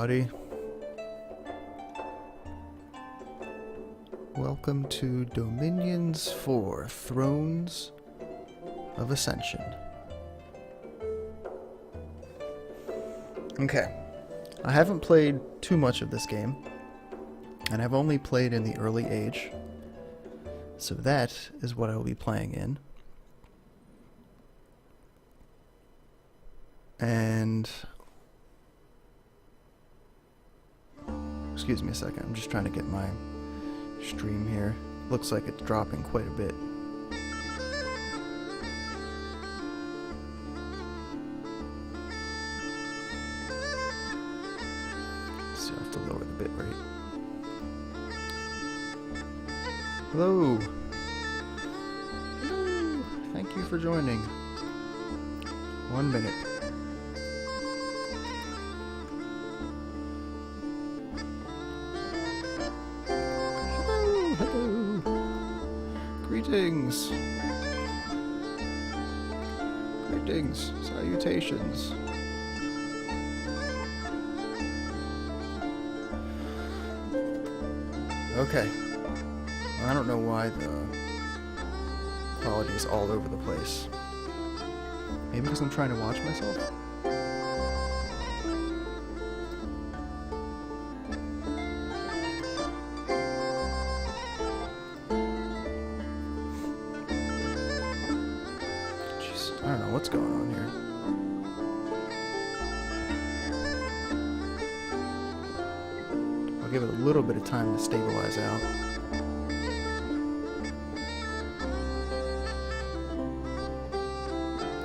everybody. Welcome to Dominions 4 Thrones of Ascension. Okay, I haven't played too much of this game, and I've only played in the early age, so that is what I will be playing in. And excuse me a second, I'm just trying to get my stream here. Looks like it's dropping quite a bit. So I have to lower the bit rate. Hello! Hello! Thank you for joining. 1 minute. Greetings! Greetings! Salutations! Okay. I don't know why the quality is all over the place. Maybe because I'm trying to watch myself? I don't know what's going on here. I'll give it a little bit of time to stabilize out.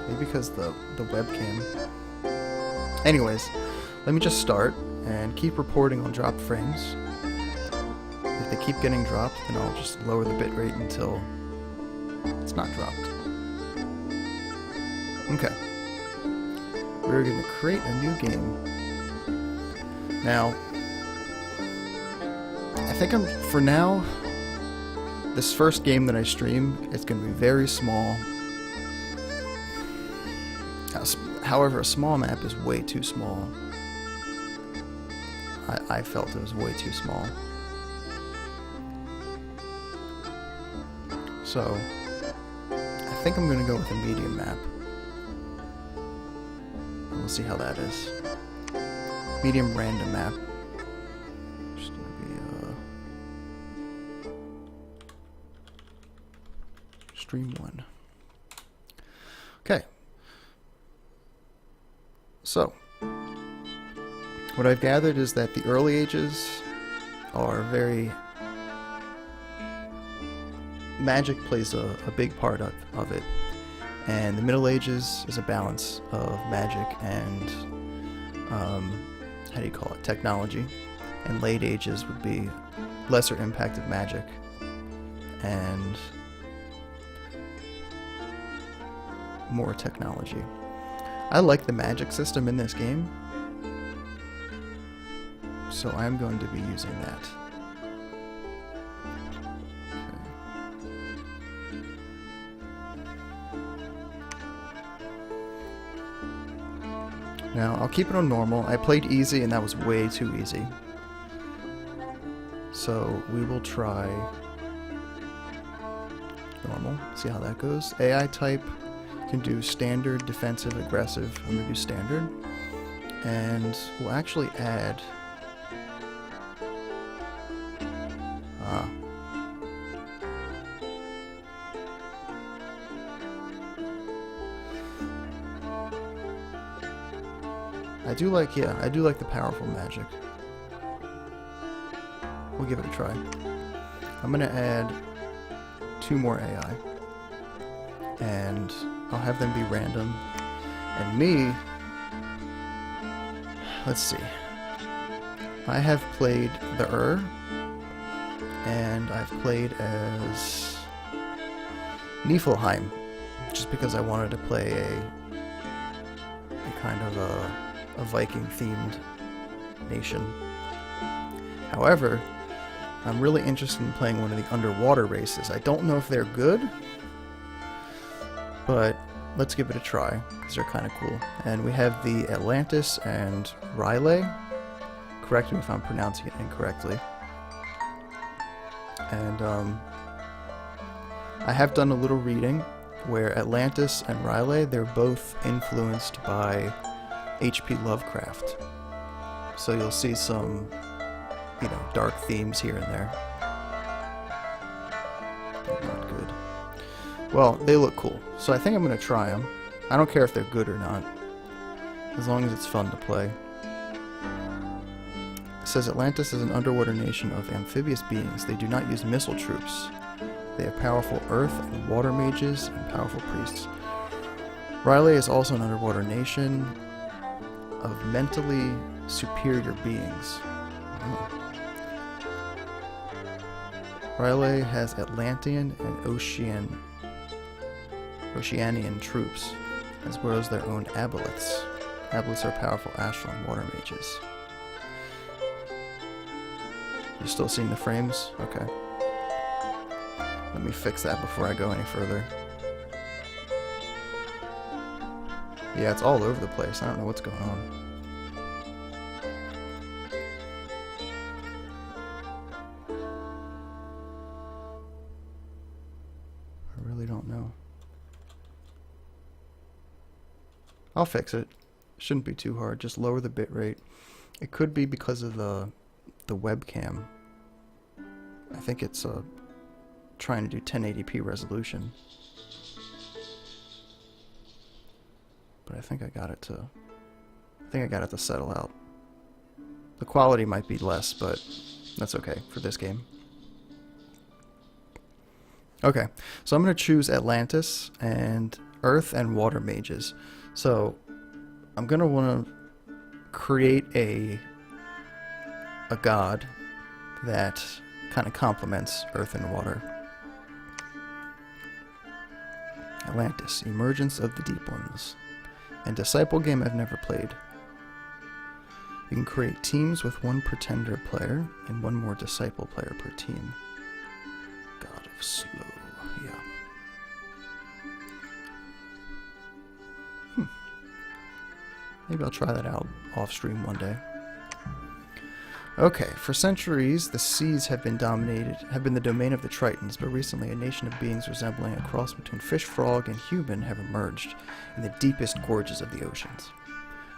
Maybe because the webcam. Anyways, let me just start and keep reporting on dropped frames. If they keep getting dropped, then I'll just lower the bitrate until it's not dropped. Okay. We're going to create a new game. Now, I think for now, this first game that I stream, it's going to be very small. However, a small map is way too small. I felt it was way too small. So, I think I'm going to go with a medium map. We'll see how that is. Medium random map. Just gonna be stream 1. Okay. So, what I've gathered is that the early ages are very... Magic plays a big part of it. And the Middle Ages is a balance of magic and, how do you call it, technology. And Late Ages would be lesser impact of magic and more technology. I like the magic system in this game, so I'm going to be using that. Now, I'll keep it on normal. I played easy, and that was way too easy. So, we will try normal, see how that goes. AI type can do standard, defensive, aggressive. I'm going to do standard. And we'll actually add... I do like the powerful magic. We'll give it a try. I'm gonna add 2 more AI. And I'll have them be random. And me... Let's see. I have played the and I've played as Niflheim, just because I wanted to play a kind of a Viking-themed nation. However, I'm really interested in playing one of the underwater races. I don't know if they're good, but let's give it a try, because they're kind of cool. And we have the Atlantis and Rylai, correct me if I'm pronouncing it incorrectly. And I have done a little reading where Atlantis and R'lyeh, they're both influenced by H.P. Lovecraft. So you'll see some, you know, dark themes here and there. They're not good. Well, they look cool, so I think I'm going to try them. I don't care if they're good or not, as long as it's fun to play. It says Atlantis is an underwater nation of amphibious beings. They do not use missile troops. They have powerful earth and water mages and powerful priests. R'lyeh is also an underwater nation of mentally superior beings. R'lyeh has Atlantean and Oceanian troops, as well as their own aboleths. Aboleths are powerful astral and water mages. You still seeing the frames? Okay. Let me fix that before I go any further. Yeah, it's all over the place. I don't know what's going on. I really don't know. I'll fix it. Shouldn't be too hard. Just lower the bitrate. It could be because of the webcam. I think it's trying to do 1080p resolution. But I think I got it to settle out. The quality might be less, but that's okay for this game. Okay, so I'm going to choose Atlantis and Earth and Water Mages. So I'm going to want to create a god that kind of complements Earth and Water. Atlantis, Emergence of the Deep Ones. And Disciple game I've never played. You can create teams with one Pretender player and one more Disciple player per team. God of Slow, yeah. Maybe I'll try that out off stream one day. Okay, for centuries, the seas have been the domain of the Tritons, but recently a nation of beings resembling a cross between fish, frog, and human have emerged in the deepest gorges of the oceans.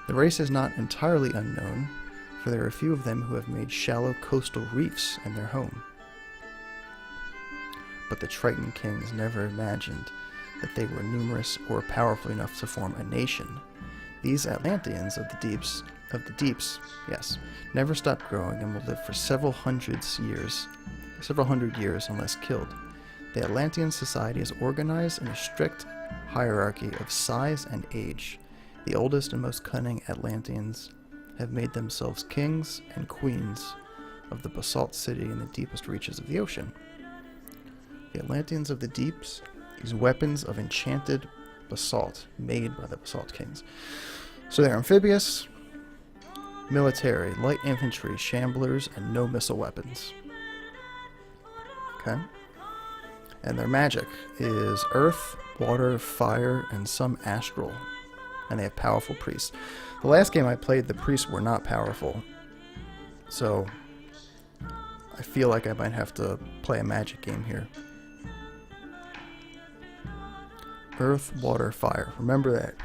The race is not entirely unknown, for there are a few of them who have made shallow coastal reefs in their home. But the Triton kings never imagined that they were numerous or powerful enough to form a nation. These Atlanteans of the deeps, yes, never stop growing and will live for several hundred years unless killed. The Atlantean society is organized in a strict hierarchy of size and age. The oldest and most cunning Atlanteans have made themselves kings and queens of the basalt city in the deepest reaches of the ocean. The Atlanteans of the deeps use weapons of enchanted basalt made by the basalt kings. So they're amphibious, military, light infantry, shamblers, and no missile weapons. Okay? And their magic is earth, water, fire, and some astral. And they have powerful priests. The last game I played, the priests were not powerful. So I feel like I might have to play a magic game here. Earth, water, fire. Remember that.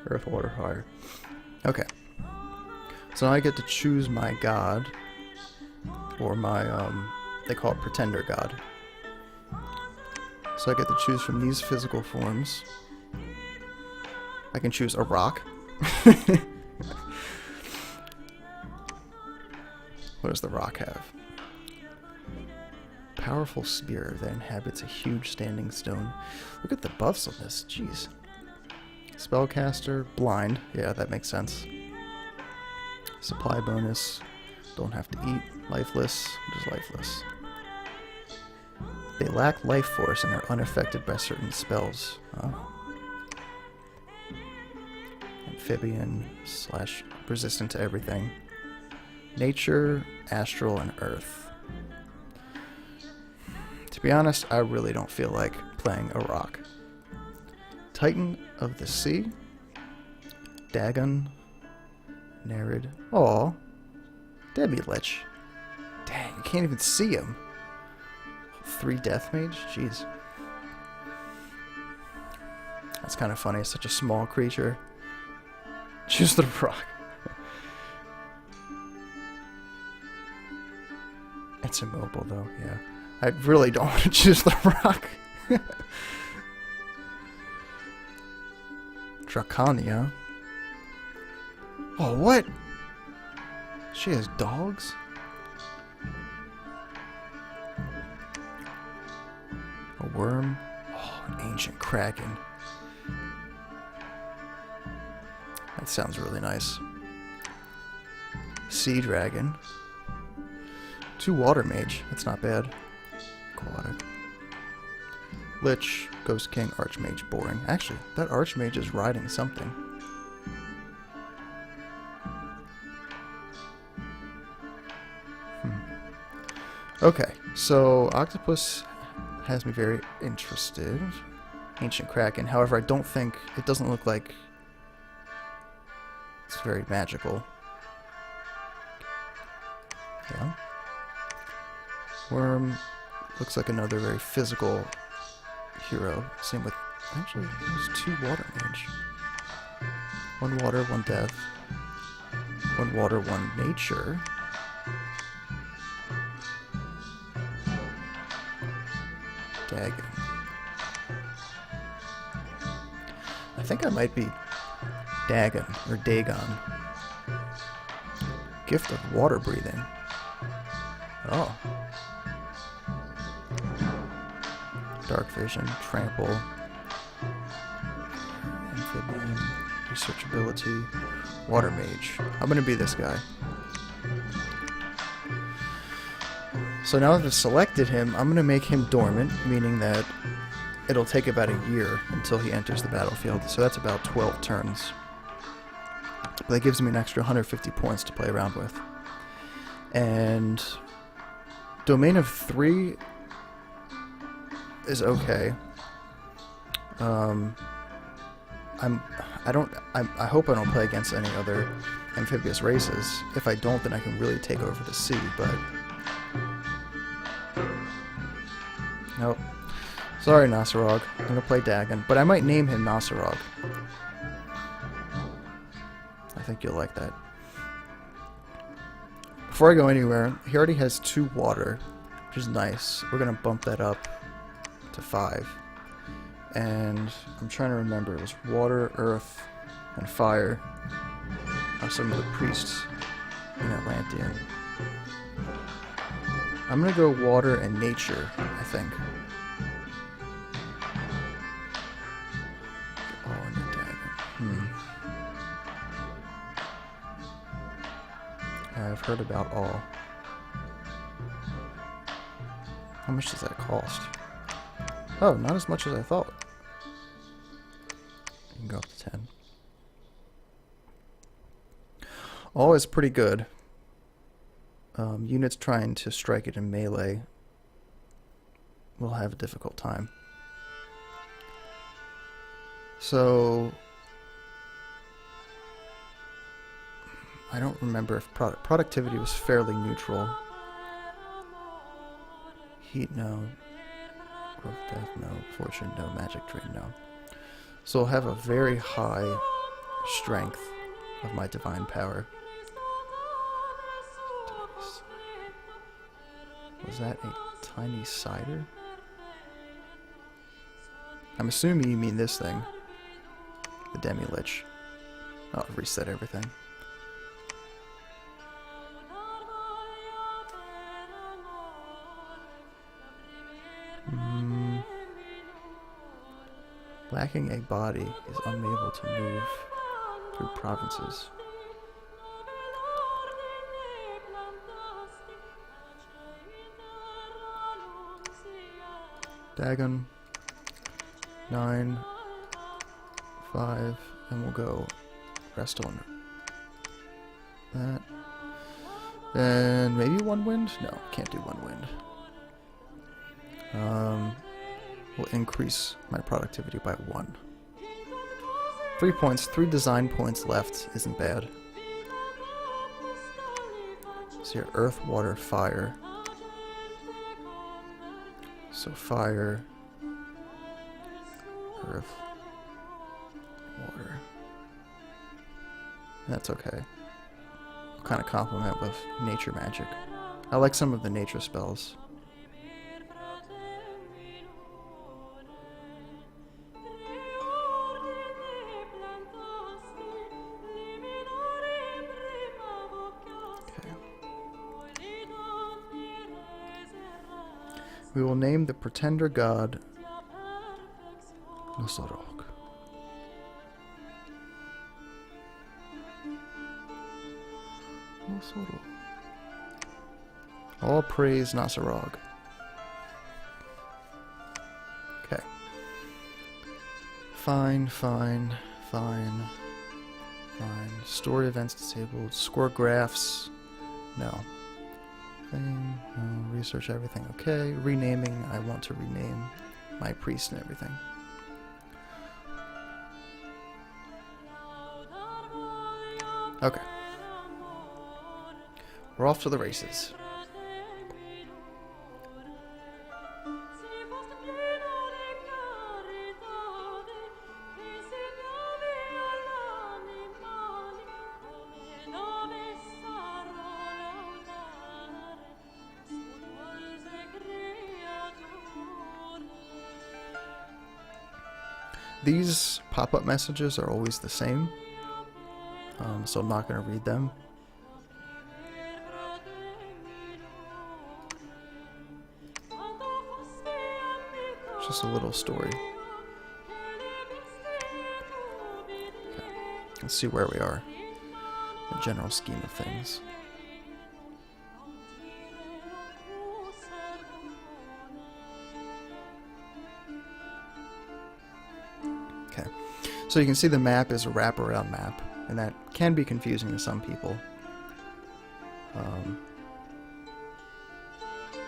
Earth, water, fire. Okay. So now I get to choose my god. Or my, they call it Pretender God. So I get to choose from these physical forms. I can choose a rock. What does the rock have? Powerful spear that inhabits a huge standing stone. Look at the buffs on this, jeez. Spellcaster, blind, yeah, that makes sense. Supply bonus, don't have to eat. Lifeless, just lifeless. They lack life force and are unaffected by certain spells. Oh. Amphibian / resistant to everything. Nature, astral, and earth. To be honest, I really don't feel like playing a rock. Titan of the Sea. Dagon. Nerid. Aw. Debbie Lich. Dang, you can't even see him. 3 Death Mage? Jeez. That's kind of funny. Such a small creature. Choose the rock. It's immobile, though, yeah. I really don't want to choose the rock. Dracania. Oh, what? She has dogs? A worm? Oh, an ancient kraken. That sounds really nice. Sea dragon. 2 water mage. That's not bad. Aquatic. Lich, Ghost King, Archmage. Boring. Actually, that Archmage is riding something. Okay, so Octopus has me very interested. Ancient Kraken. However, I don't think... It doesn't look like it's very magical. Yeah. Worm looks like another very physical hero. Same with... Actually, there's 2 water mage. 1 water, 1 death. 1 water, 1 nature. Dagon. I think I might be Dagon or Dagon. Gift of water breathing. Oh. Dark vision, trample, amphibian, researchability, water mage. I'm gonna be this guy. So now that I've selected him, I'm gonna make him dormant, meaning that it'll take about a year until he enters the battlefield. So that's about 12 turns. But that gives me an extra 150 points to play around with. And Domain of 3 is okay. I hope I don't play against any other amphibious races. If I don't, then I can really take over the sea, but... Nope. Sorry, Nasarog. I'm gonna play Dagon, but I might name him Nasarog. I think you'll like that. Before I go anywhere, he already has 2 water, which is nice. We're gonna bump that up to 5. And I'm trying to remember, it was water, earth, and fire are some of the priests in Atlantis. I'm gonna go water and nature, I think. Oh, and the Dagon. I've heard about all. How much does that cost? Oh, not as much as I thought. You can go up to 10. All is pretty good. Units trying to strike it in melee will have a difficult time. So I don't remember if productivity was fairly neutral. Heat, no. Growth, death, no. Fortune, no. Magic drain, no. So I'll have a very high strength of my divine power. Was that a tiny cider? I'm assuming you mean this thing. The Demi-Lich. I'll reset everything. Lacking a body is unable to move through provinces. Dagon. 9, 5, and we'll go rest on that. Then maybe 1 wind? No, can't do 1 wind. Will increase my productivity by 1. 3 points, 3 design points left isn't bad. So here, earth, water, fire. So fire, earth, water. That's okay. I'll kind of complement with nature magic. I like some of the nature spells. We will name the pretender god Nosarog. Nosarog. All praise Nosarog. Okay. Fine. Story events disabled. Score graphs. No. Research everything. Okay. Renaming. I want to rename my priest and everything. Okay. We're off to the races. These pop-up messages are always the same, so I'm not going to read them. Just a little story. Okay. Let's see where we are. The general scheme of things. Okay. So you can see the map is a wraparound map, and that can be confusing to some people.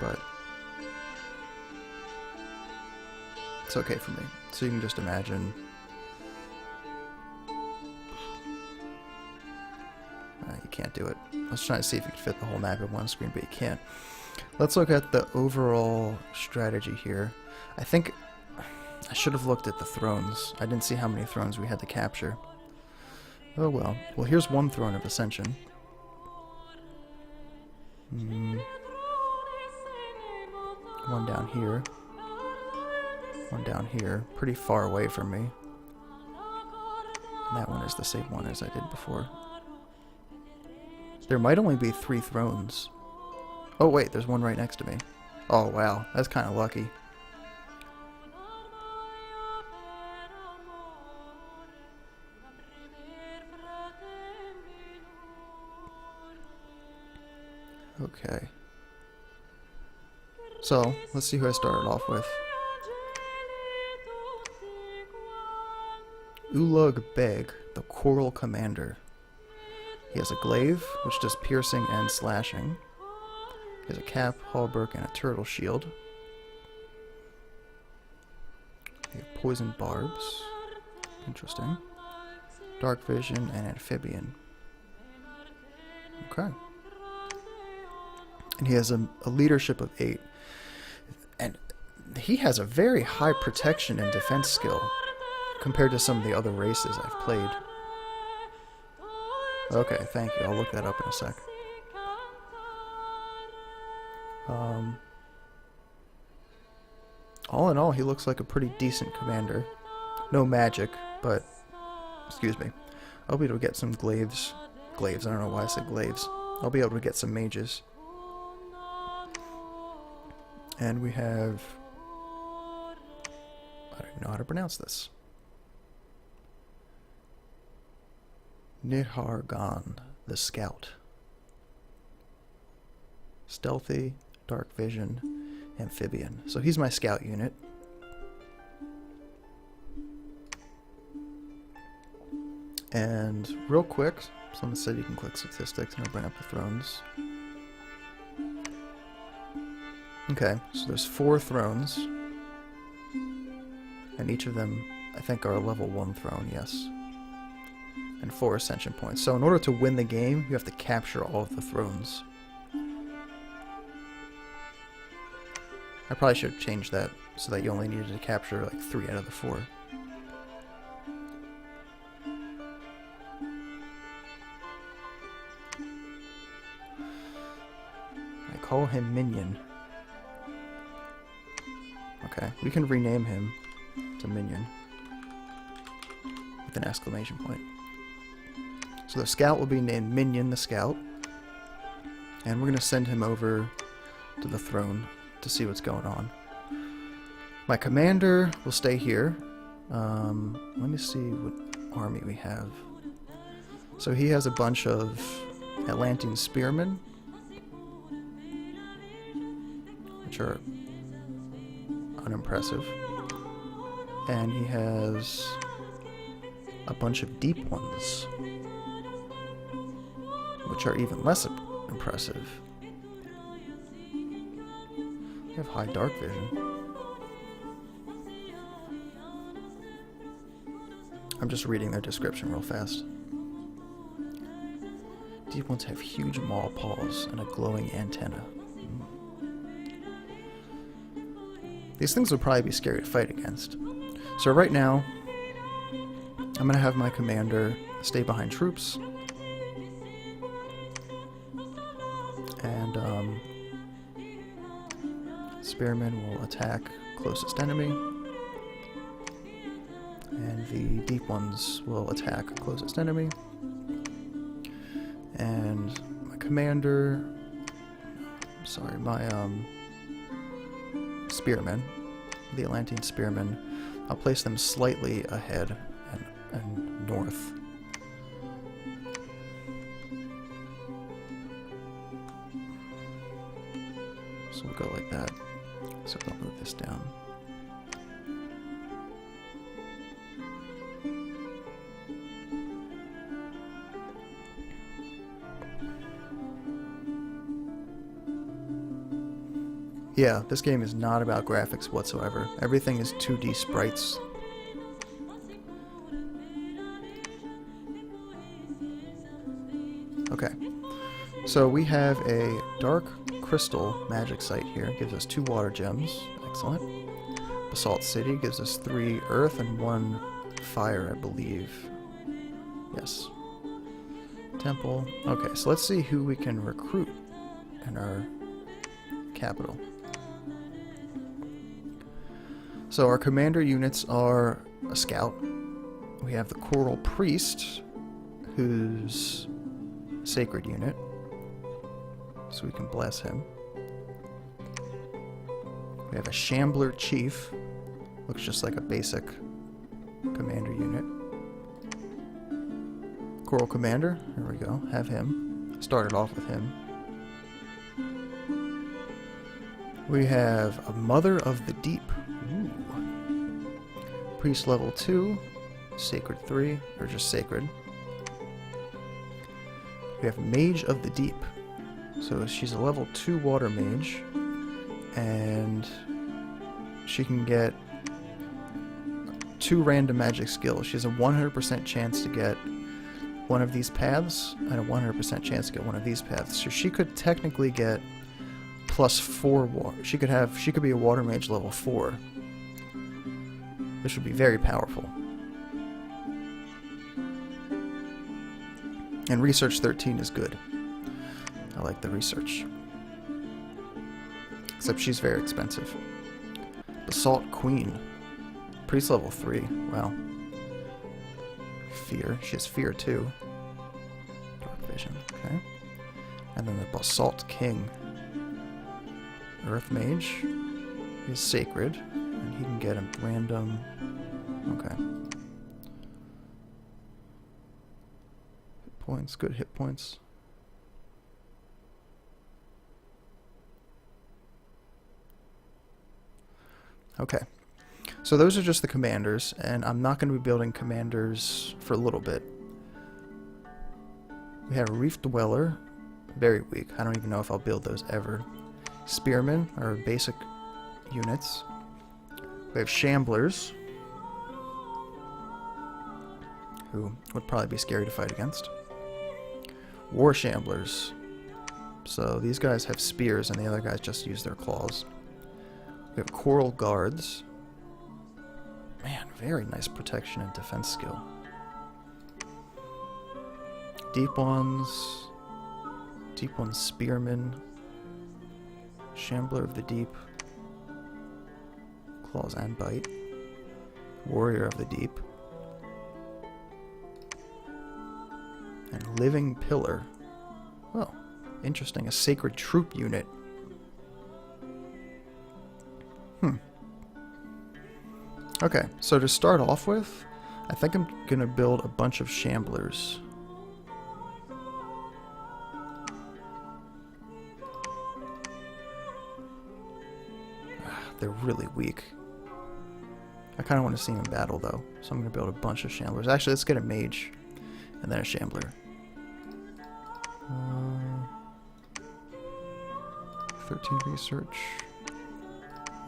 But it's okay for me. So you can just imagine. You can't do it. I was trying to see if you could fit the whole map in one screen, but you can't. Let's look at the overall strategy here. I think I should have looked at the thrones. I didn't see how many thrones we had to capture. Oh well. Well, here's one throne of Ascension. One down here. One down here. Pretty far away from me. And that one is the same one as I did before. There might only be 3 thrones. Oh wait, there's one right next to me. Oh wow, that's kind of lucky. Okay. So, let's see who I started off with. Ulug Beg, the Coral Commander. He has a glaive, which does piercing and slashing. He has a cap, halberd, and a turtle shield. They have poison barbs. Interesting. Dark vision and amphibian. Okay. And he has a leadership of 8. And he has a very high protection and defense skill compared to some of the other races I've played. Okay, thank you. I'll look that up in a sec. All in all, he looks like a pretty decent commander. No magic, but... Excuse me. I'll be able to get some glaives. Glaives, I don't know why I said glaives. I'll be able to get some mages. And we have... I don't even know how to pronounce this. Nihargan, the Scout. Stealthy, dark vision, amphibian. So he's my scout unit. And real quick, someone said you can click statistics and it'll bring up the thrones. Okay, so there's 4 thrones. And each of them, I think, are a level 1 throne, yes. And 4 ascension points. So in order to win the game, you have to capture all of the thrones I probably should have changed that so that you only needed to capture like 3 out of the 4. I call him Minion. Okay, we can rename him to Minion with an exclamation point. So the scout will be named Minion the Scout, and we're going to send him over to the throne to see what's going on. My commander will stay here. Let me see what army we have. So he has a bunch of Atlantean spearmen, which are unimpressive. And he has a bunch of deep ones, which are even less impressive. They have high dark vision. I'm just reading their description real fast. Deep ones have huge maw paws and a glowing antenna. These things would probably be scary to fight against. So right now, I'm going to have my commander stay behind troops. And spearmen will attack closest enemy. And the deep ones will attack closest enemy. And my commander... Sorry, my spearmen, the Atlantean spearmen, I'll place them slightly ahead and north. So we'll go like that. So I'll move this down. Yeah, this game is not about graphics whatsoever. Everything is 2D sprites. Okay, so we have a dark crystal magic site here. It gives us 2 water gems. Excellent. Basalt City gives us 3 earth and 1 fire, I believe. Yes. Temple. Okay, so let's see who we can recruit in our capital. So our commander units are a scout. We have the Choral Priest, who's a sacred unit, so we can bless him. We have a Shambler Chief, looks just like a basic commander unit. Choral Commander, here we go, have him. Started off with him. We have a Mother of the Deep. Ooh. Priest level 2, Sacred 3, or just Sacred. We have Mage of the Deep. So she's a level 2 water mage, and she can get 2 random magic skills. She has a 100% chance to get one of these paths, and a 100% chance to get one of these paths. So she could technically get +4 water. She could be a water mage level 4. This would be very powerful. And Research 13 is good. I like the research. Except she's very expensive. Basalt Queen. Priest level 3. Wow. Fear. She has Fear too. Dark Vision. Okay. And then the Basalt King. Earth Mage is Sacred, and he can get a random... Okay. Hit points, good hit points. Okay. So those are just the commanders, and I'm not going to be building commanders for a little bit. We have a Reef Dweller, very weak. I don't even know if I'll build those ever. Spearmen are basic units. We have Shamblers, who would probably be scary to fight against. War Shamblers. So these guys have spears and the other guys just use their claws. We have coral guards. Man, very nice protection and defense skill. Deep ones spearmen. Shambler of the deep. Claws and bite. Warrior of the deep. And living pillar. Oh, interesting. A sacred troop unit. Okay, so to start off with, I think I'm gonna build a bunch of shamblers. They're really weak. I kind of want to see them in battle, though, so I'm gonna build a bunch of shamblers. Actually, let's get a mage, and then a shambler. 13 research.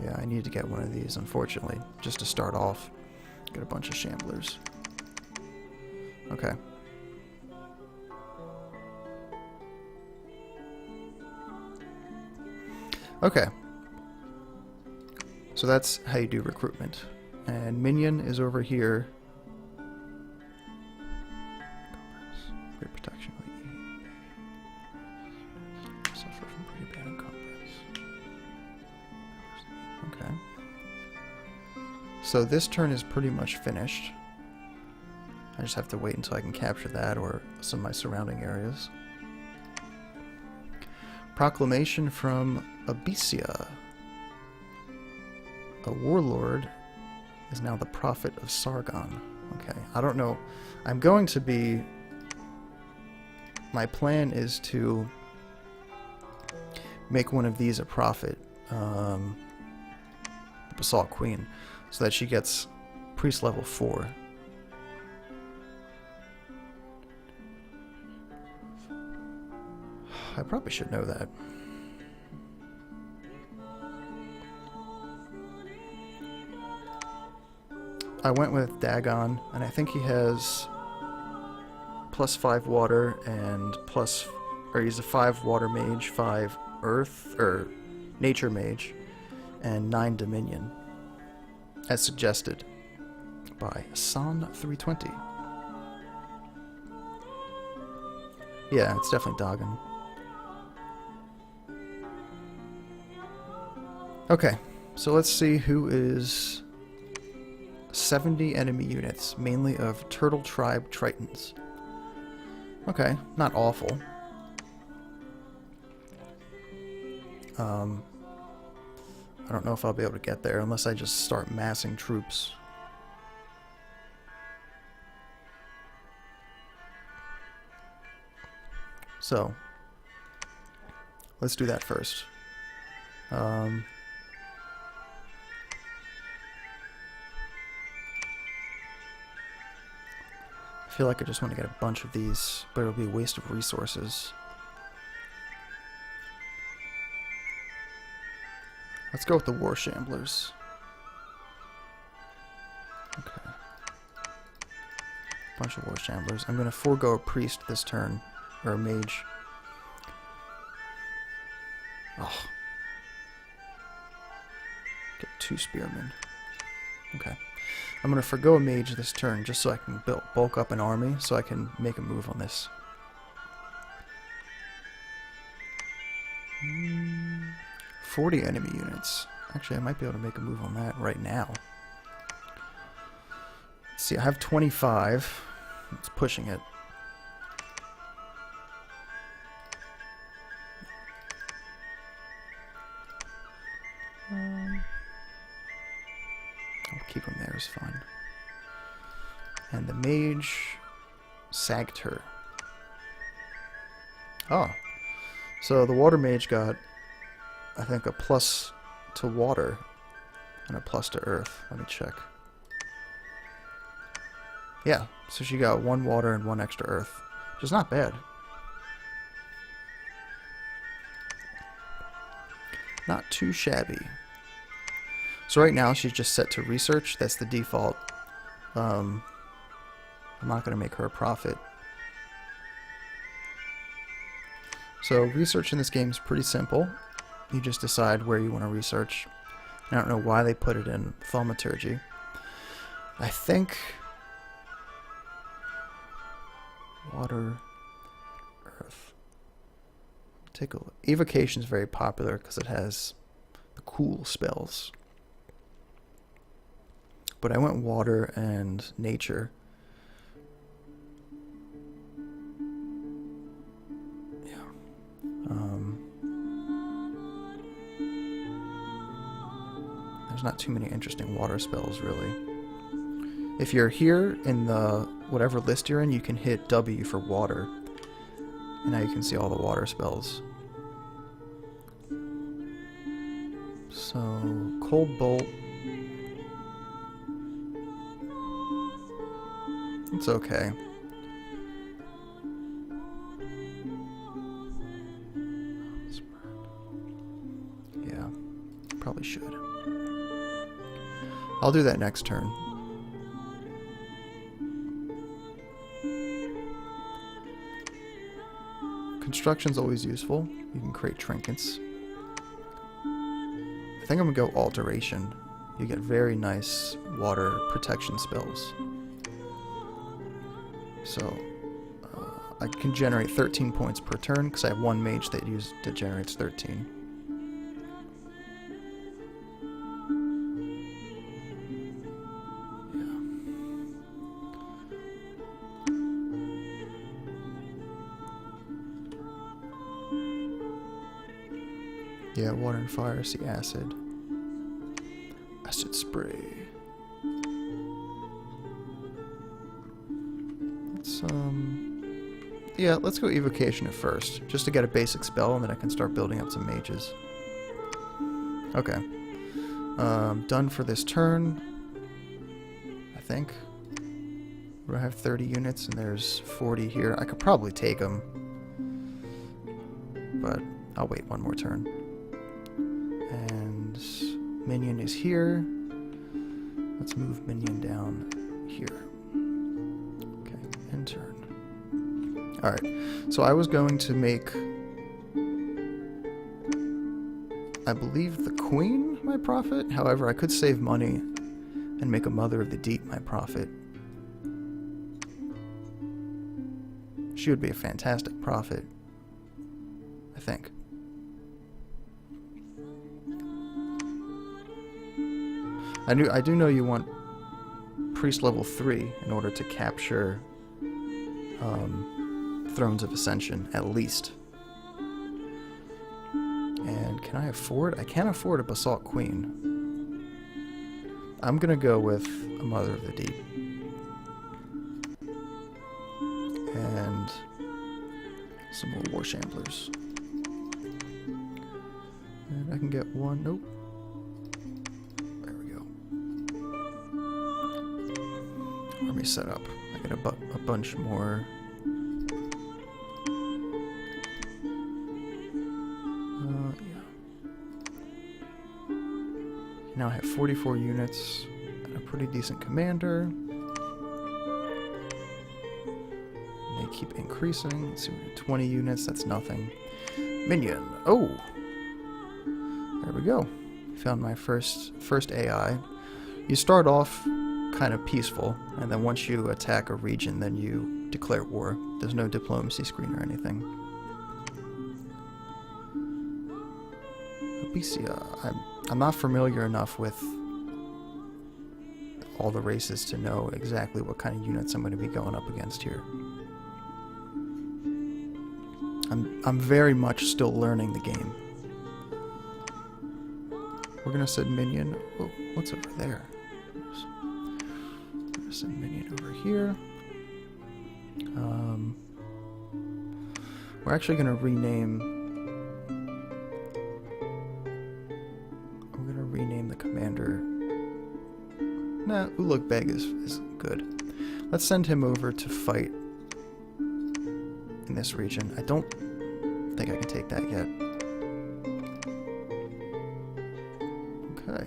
Yeah, I need to get one of these, unfortunately, just to start off. Get a bunch of shamblers. Okay. Okay. So that's how you do recruitment. And minion is over here. Great protection. Suffer from pretty bad encumbrance. Okay. So this turn is pretty much finished. I just have to wait until I can capture that or some of my surrounding areas. Proclamation from Abysia. A warlord is now the prophet of Sargon. Okay, I don't know. I'm going to be... My plan is to make one of these a prophet, the Basalt Queen, so that she gets priest level 4. I probably should know that. I went with Dagon, and I think he has +5 water and he's a 5 water mage, 5 earth, or nature mage, and 9 dominion, as suggested by San320. Yeah, it's definitely Dagon. Okay, so let's see who is 70 enemy units, mainly of Turtle Tribe Tritons. Okay, not awful. I don't know if I'll be able to get there unless I just start massing troops. So, let's do that first. I feel like I just want to get a bunch of these, but it'll be a waste of resources. Let's go with the War Shamblers. Okay. Bunch of War Shamblers. I'm going to forego a priest this turn, or a mage. Oh. Get 2 spearmen. Okay. I'm going to forgo a mage this turn just so I can bulk up an army so I can make a move on this. 40 enemy units. Actually, I might be able to make a move on that right now. Let's see, I have 25. It's pushing it. I'll keep him there, is fine. And the mage sagged her. Oh. So the water mage got, I think, a plus to water and a plus to earth. Let me check. Yeah, so she got 1 water and 1 extra earth, which is not bad. Not too shabby. So right now she's just set to research. That's the default. I'm not going to make her a prophet. So research in this game is pretty simple. You just decide where you want to research. I don't know why they put it in thaumaturgy. I think water, earth. Take a look. Evocation is very popular because it has the cool spells. But I went water and nature. Yeah. There's not too many interesting water spells, really. If you're here in the whatever list you're in, you can hit W for water. And now you can see all the water spells. So, Cold Bolt. It's okay. Yeah, probably should. I'll do that next turn. Construction's always useful. You can create trinkets. I think I'm gonna go Alteration. You get very nice water protection spells. So, I can generate 13 points per turn because I have one mage that generates 13. Yeah, water and fire, see acid. Acid spray. Yeah, let's go Evocation at first, just to get a basic spell, and then I can start building up some mages. Okay. Done for this turn, I think. I have 30 units, and there's 40 here. I could probably take them, but I'll wait one more turn. And minion is here. Let's move minion down here. Okay, end turn. Alright, so I was going to make, I believe, the queen my prophet. However, I could save money and make a mother of the deep my prophet. She would be a fantastic prophet, I think. I do know you want priest level 3 in order to capture Thrones of Ascension, at least. And can I afford? I can't afford a Basalt Queen. I'm gonna go with a Mother of the Deep. And some more War Shamblers. And I can get one. Nope. There we go. Army set up. I get a bunch more. Now I have 44 units and a pretty decent commander. They keep increasing. Let's see, we have 20 units, that's nothing. Minion. Oh! There we go. Found my first AI. You start off kind of peaceful, and then once you attack a region, then you declare war. There's no diplomacy screen or anything. Abysia. I'm not familiar enough with all the races to know exactly what kind of units I'm going to be going up against here. I'm very much still learning the game. We're going to send minion. Oh, what's over there? We're going to send minion over here. We're actually going to rename the commander. Nah, Uluk Beg is good. Let's send him over to fight in this region. I don't think I can take that yet. Okay.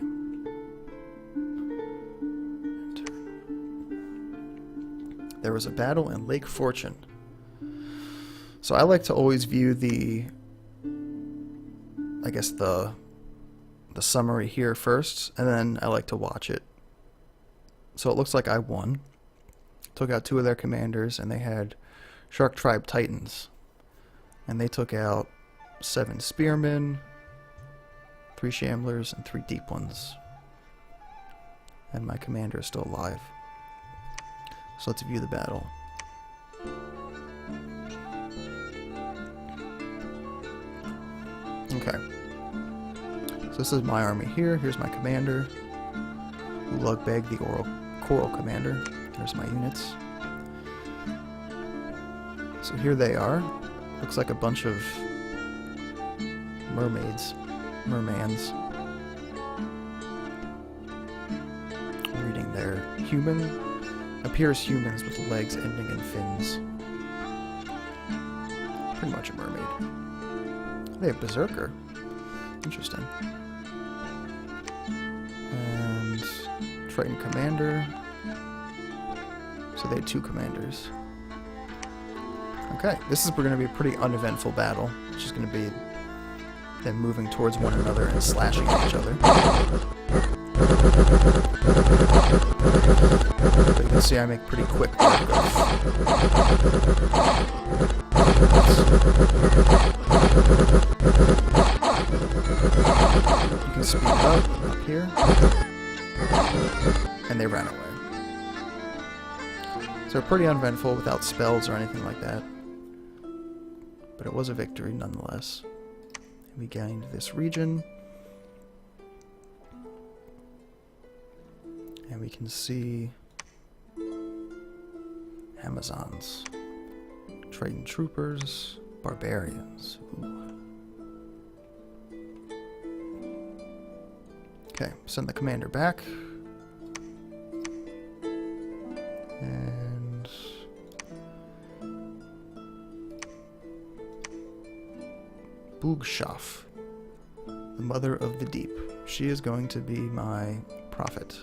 There was a battle in Lake Fortune. So I like to always view the the summary here first, and then I like to watch it. So it looks like I won. Took out 2 of their commanders, and they had Shark Tribe Titans. And they took out 7 Spearmen, 3 Shamblers, and 3 Deep Ones. And my commander is still alive. So let's view the battle. Okay. So this is my army here. Here's my commander. Ulugbeg, the Coral commander. There's my units. So here they are. Looks like a bunch of mermans. Reading there. Human. Appears humans with legs ending in fins. Pretty much a mermaid. They have Berserker. Interesting. And Triton Commander. So they had 2 commanders. Okay, this is going to be a pretty uneventful battle. It's just going to be them moving towards one another and slashing at each other. But you can see I make pretty quick work of. You can speed up here. And they ran away. So pretty uneventful without spells or anything like that. But it was a victory nonetheless. We gained this region. And we can see Amazons, Triton Troopers, Barbarians. Ooh. Okay, send the commander back. And Bugshaf, the Mother of the Deep. She is going to be my prophet.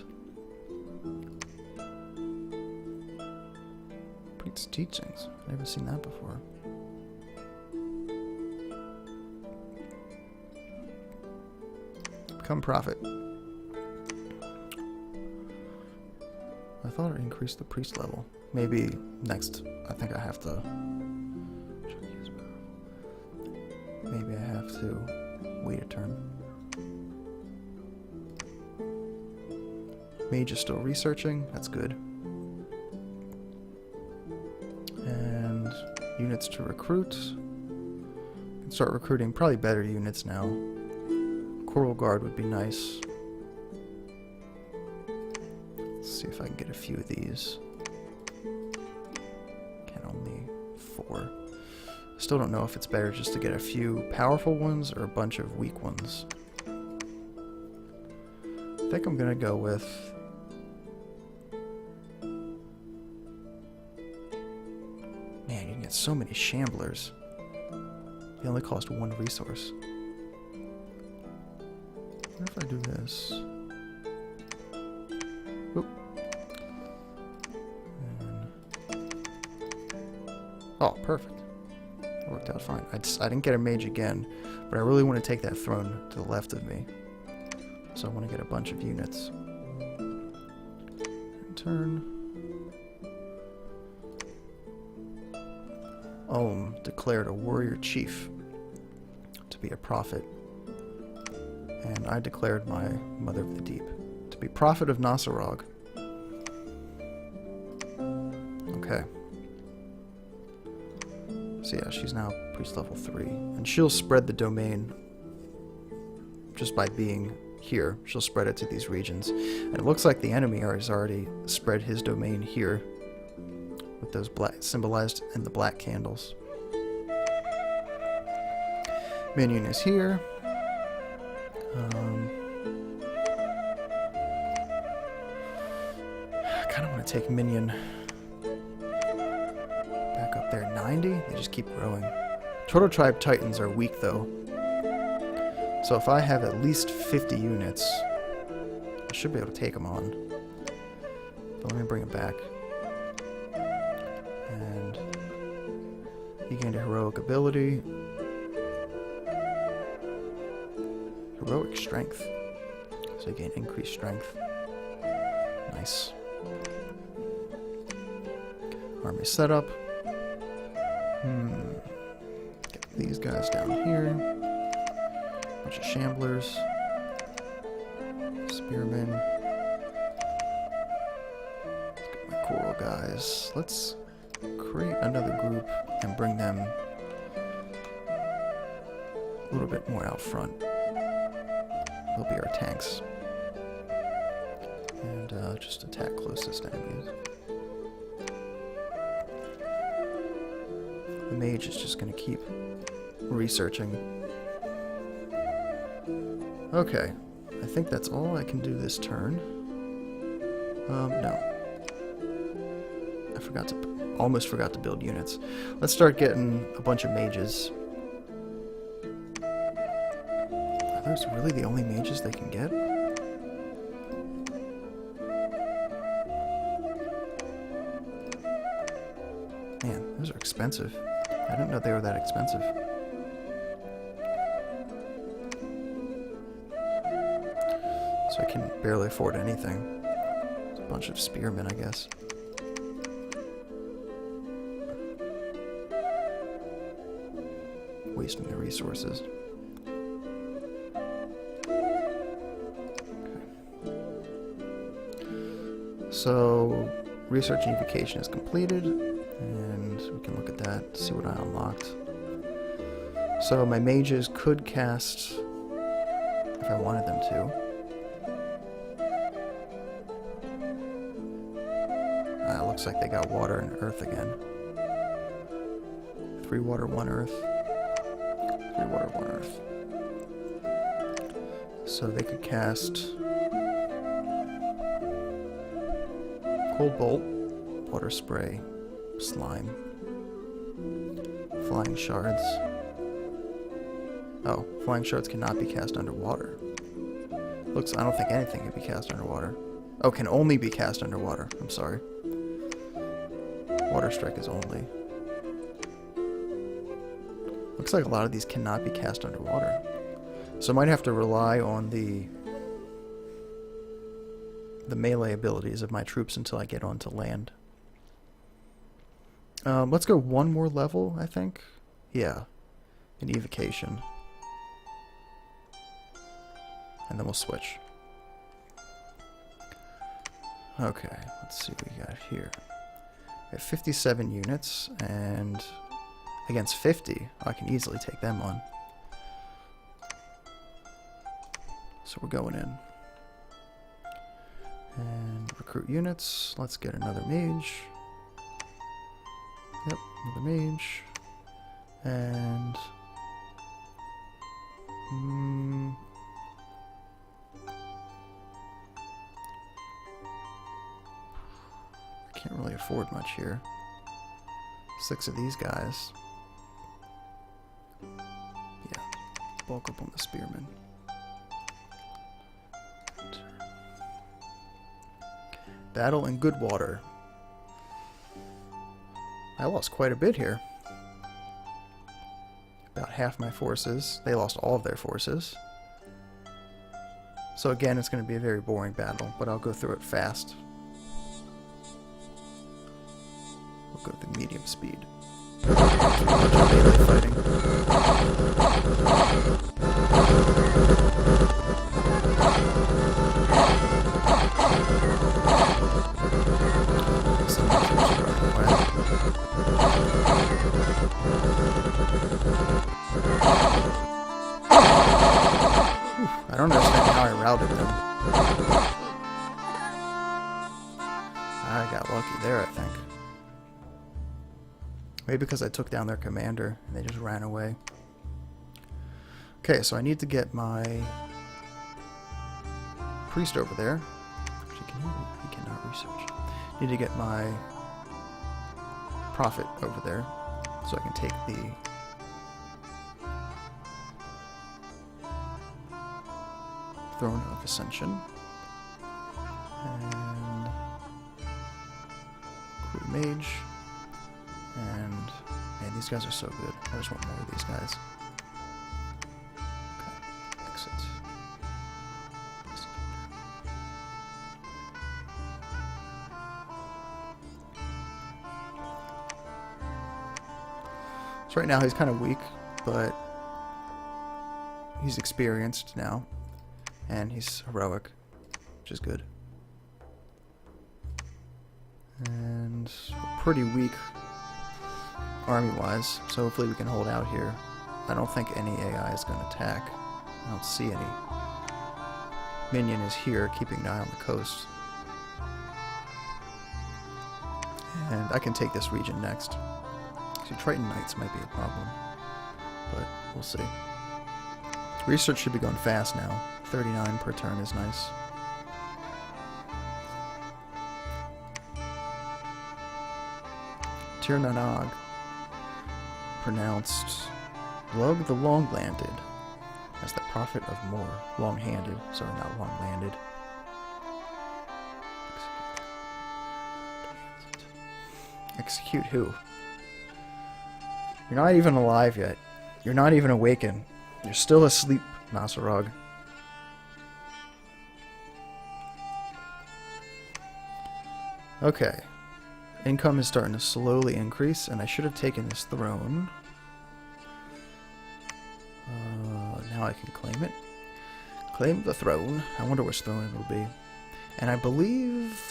Priest's teachings. I've never seen that before. Become prophet. I thought it increased the priest level. Maybe next. I think I have to. Maybe I have to wait a turn. Mage is still researching. That's good. And units to recruit. Can start recruiting probably better units now. Coral Guard would be nice. Let's see if I can get a few of these. Can only 4. Still don't know if it's better just to get a few powerful ones or a bunch of weak ones. I think I'm gonna go with man, you can get so many Shamblers. They only cost 1 resource. What if I do this? Oop. And oh, perfect. That worked out fine. I didn't get a mage again, but I really want to take that throne to the left of me. So I want to get a bunch of units. And turn. Ohm declared a warrior chief to be a prophet. And I declared my Mother of the Deep to be prophet of Nasarog. Okay. So yeah, she's now priest level 3. And she'll spread the domain just by being here. She'll spread it to these regions. And it looks like the enemy has already spread his domain here with those black symbolized in the black candles. Minion is here. I kind of want to take Minion back up there. 90? They just keep growing. Turtle Tribe Titans are weak, though. So if I have at least 50 units, I should be able to take them on. But let me bring it back. And he gained a heroic ability. Heroic strength. So you gain increased strength. Nice. Army setup. Get these guys down here. Bunch of shamblers. Spearmen. Let's get my coral guys. Let's create another group and bring them a little bit more out front. They'll be our tanks. And just attack closest enemies. The mage is just going to keep researching. Okay, I think that's all I can do this turn. No. Almost forgot to build units. Let's start getting a bunch of mages. Are those really the only mages they can get? Man, those are expensive. I didn't know they were that expensive. So I can barely afford anything. It's a bunch of spearmen, I guess. Wasting their resources. Okay. So, research unification is completed, and we can look at that, see what I unlocked. So my mages could cast if I wanted them to. Looks like they got water and earth again. 3 water, 1 earth. 3 water, 1 earth. So they could cast Cold Bolt, Water Spray, Slime, Flying Shards. Oh, Flying Shards cannot be cast underwater. I don't think anything can be cast underwater. Oh, can only be cast underwater. I'm sorry. Water Strike is only. Looks like a lot of these cannot be cast underwater. So I might have to rely on the melee abilities of my troops until I get onto land. Let's go one more level, I think. Yeah. An evocation. And then we'll switch. Okay, let's see what we got here. We have 57 units, and against 50, I can easily take them on. So we're going in. And recruit units. Let's get another mage. Yep, another mage. And... can't really afford much here. 6 of these guys. Yeah, bulk up on the spearmen. Battle in Goodwater. I lost quite a bit here. About half my forces. They lost all of their forces. So again, it's going to be a very boring battle, but I'll go through it fast. We'll go through medium speed. Melee fighting. I don't understand how I routed them. I got lucky there, I think. Maybe because I took down their commander and they just ran away. Okay, so I need to get my priest over there. Actually, he cannot research. Need to get my prophet over there so I can take the Throne of Ascension. And recruit mage. And man, these guys are so good. I just want more of these guys. Okay, exit. So right now he's kind of weak, but he's experienced now. And he's heroic, which is good. And we're pretty weak army-wise, so hopefully we can hold out here. I don't think any AI is going to attack. I don't see any. Minion is here, keeping an eye on the coast. And I can take this region next. See, Triton Knights might be a problem, but we'll see. Research should be going fast now. 39 per turn is nice. Tir Nanag, pronounced Lug the Long-Landed, as the prophet of more. Long-handed, sorry, not long-landed. Execute who? You're not even alive yet. You're not even awakened. You're still asleep, Nasarog. Okay. Income is starting to slowly increase, and I should have taken this throne. Now I can claim it. Claim the throne. I wonder which throne it will be. And I believe...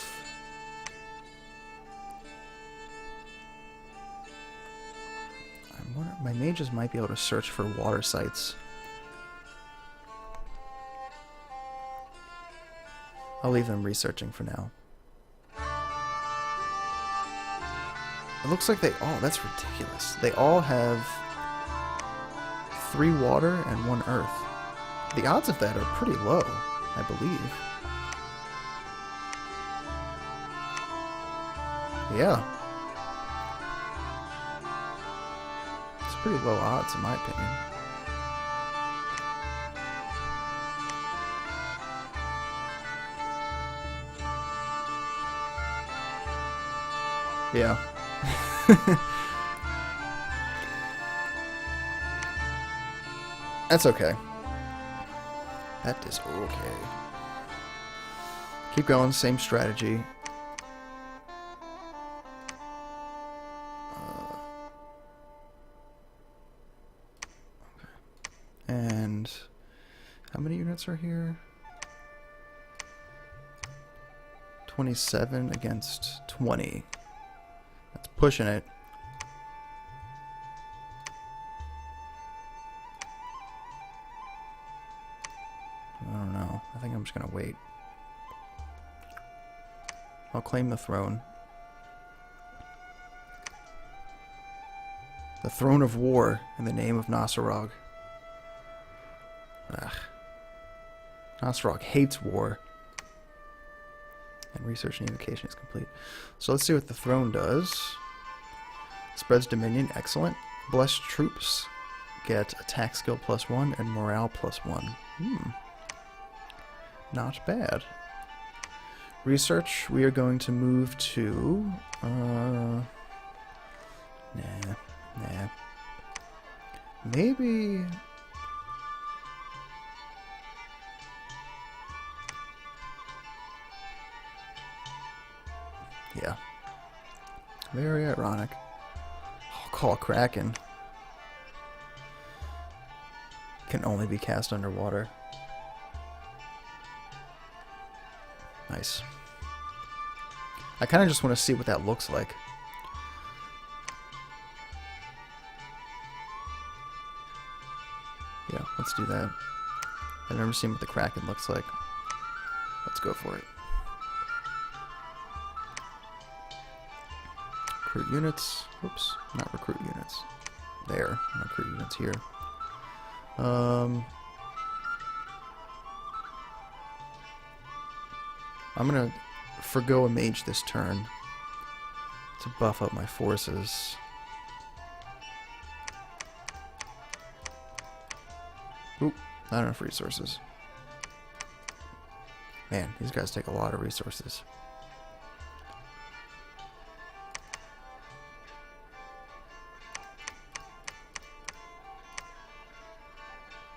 I wonder, my mages might be able to search for water sites. I'll leave them researching for now. It looks like they all... That's ridiculous. They all have 3 water and 1 earth. The odds of that are pretty low, I believe. Yeah. It's pretty low odds, in my opinion. Yeah. That's okay. That is okay. Keep going, same strategy. Okay. And how many units are here? 27 against 20. That's pushing it. I don't know. I think I'm just gonna wait. I'll claim the throne. The throne of war in the name of Nasarog. Ugh. Nasarog hates war. And research and unification is complete. So let's see what the throne does. Spreads dominion, excellent. Blessed troops get attack skill +1 and morale +1. Not bad. Research, we are going to move to... Nah. Maybe... Yeah. Very ironic. I'll call Kraken. Can only be cast underwater. Nice. I kind of just want to see what that looks like. Yeah, let's do that. I've never seen what the Kraken looks like. Let's go for it. Recruit units. Oops, not recruit units. There, recruit units here. I'm gonna forgo a mage this turn to buff up my forces. Oop, not enough resources. Man, these guys take a lot of resources.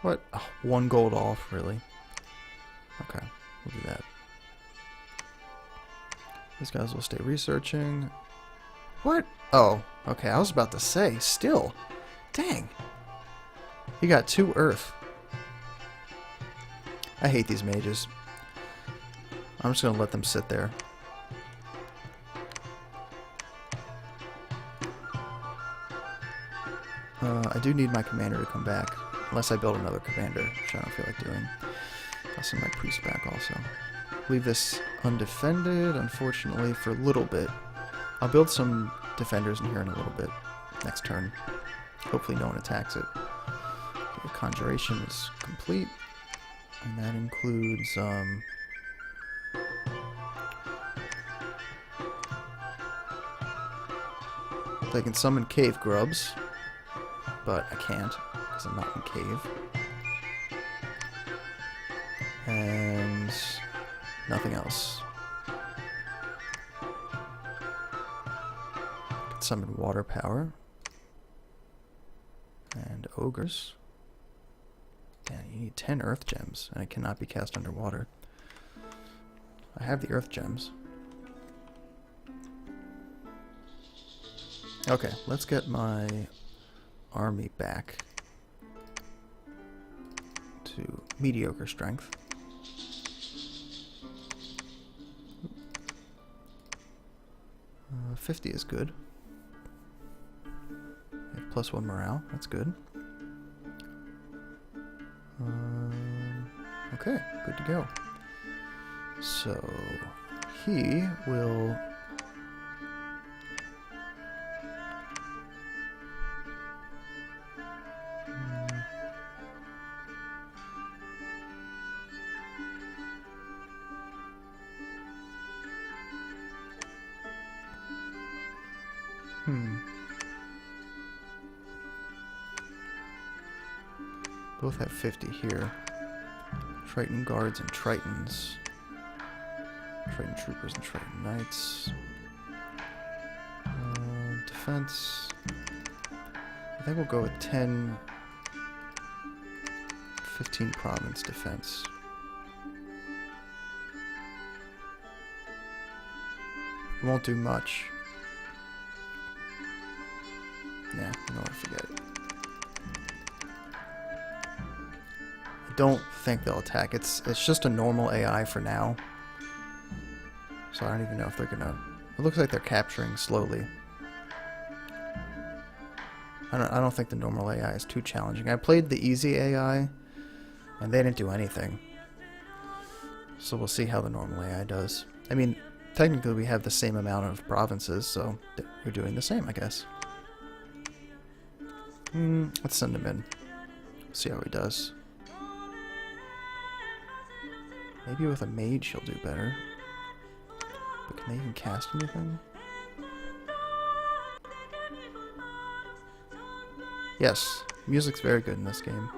What? Oh, 1 gold off, really? Okay, we'll do that. These guys will stay researching. What? Oh, okay, I was about to say, still. Dang. He got 2 earth. I hate these mages. I'm just gonna let them sit there. I do need my commander to come back. Unless I build another commander, which I don't feel like doing. I'll send my priest back also. Leave this undefended, unfortunately, for a little bit. I'll build some defenders in here in a little bit. Next turn. Hopefully no one attacks it. Okay, conjuration is complete. And that includes, I can summon cave grubs, but I can't, because I'm not in cave. And nothing else. I can summon water power. And ogres. Yeah, you need 10 earth gems, and it cannot be cast underwater. I have the earth gems. Okay, let's get my army back to mediocre strength. Uh, 50 is good. I have +1 morale, that's good. Okay, good to go. So, he will... Both have 50 here. Triton guards and Tritons. Triton troopers and Triton knights. Defense. I think we'll go with 10, 15 province defense. It won't do much. Nah, you know what, forget it. Don't think they'll attack. It's just a normal AI for now. So I don't even know if they're gonna... It looks like they're capturing slowly. I don't think the normal AI is too challenging. I played the easy AI, and they didn't do anything. So we'll see how the normal AI does. I mean, technically we have the same amount of provinces, so we're doing the same, I guess. Let's send him in. See how he does. Maybe with a mage he'll do better. But can they even cast anything? Yes, music's very good in this game.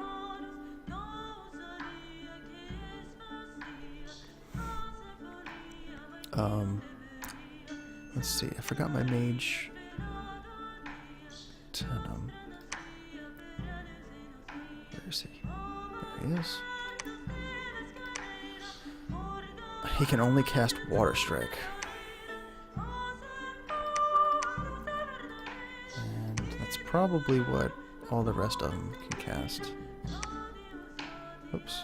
Let's see, I forgot my mage. Tenum. Where is he? There he is. He can only cast Water Strike. And that's probably what all the rest of them can cast. Oops.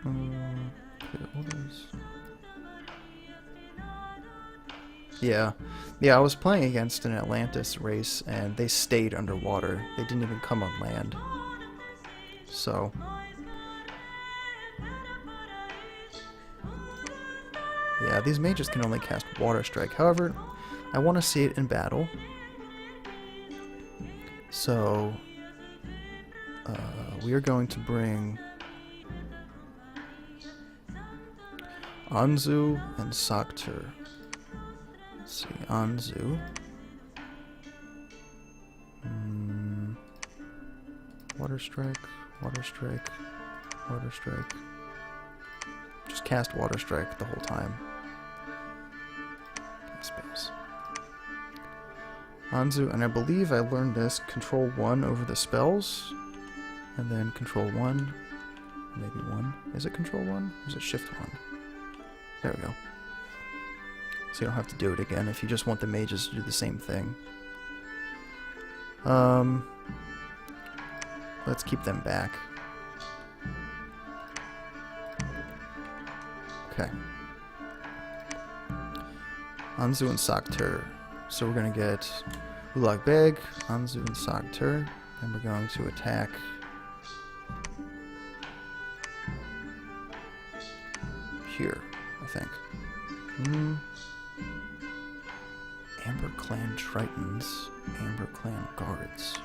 Clear orders. Yeah, I was playing against an Atlantis race, and they stayed underwater. They didn't even come on land. So... yeah, these mages can only cast Water Strike. However, I want to see it in battle. So, we are going to bring Anzu and Saktur. Let's see, Anzu. Water Strike, Water Strike, Water Strike. Just cast Water Strike the whole time. Spells. Anzu, and I believe I learned this, control 1 over the spells, and then control 1, maybe 1. Is it control 1? Or is it shift 1? There we go. So you don't have to do it again if you just want the mages to do the same thing. Let's keep them back. Okay. Anzu and Saktur. So we're going to get Ulag Beg, Anzu and Saktur, and we're going to attack here, I think. Amber Clan Tritons, Amber Clan Guards.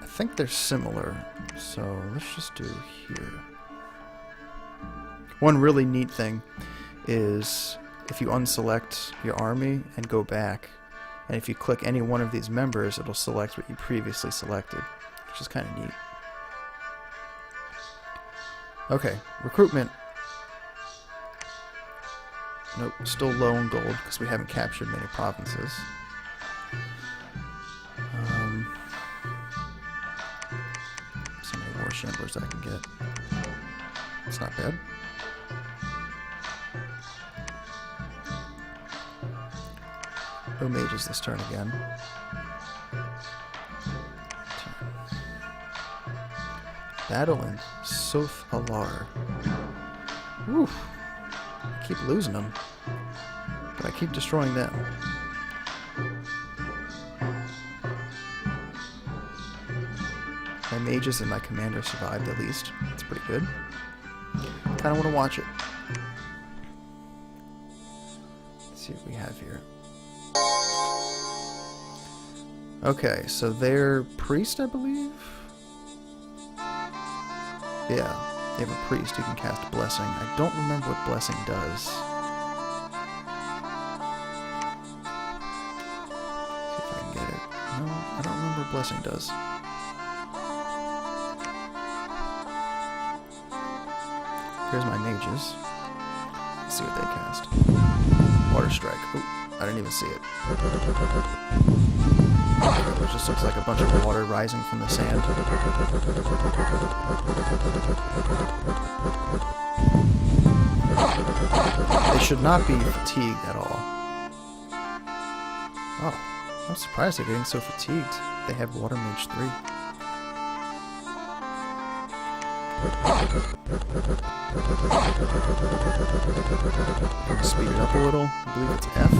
I think they're similar, so let's just do here. One really neat thing is if you unselect your army and go back, and if you click any one of these members, it'll select what you previously selected, which is kind of neat. Okay, recruitment. Nope, still low in gold because we haven't captured many provinces. So many war shamblers I can get. It's not bad. No mages this turn again. Battle in Soth Alar. Woof. I keep losing them, but I keep destroying them. My mages and my commander survived at least. That's pretty good. Kind of want to watch it. Let's see what we have here. Okay, so they're priest, I believe? Yeah. They have a priest who can cast Blessing. I don't remember what Blessing does. See if I can get it. No, I don't remember what Blessing does. Here's my mages. Let's see what they cast. Water Strike. Oh, I didn't even see it. It just looks like a bunch of water rising from the sand. They should not be fatigued at all. Oh, I'm surprised they're getting so fatigued. They have Water Mage 3. Speed it up a little. I believe it's F.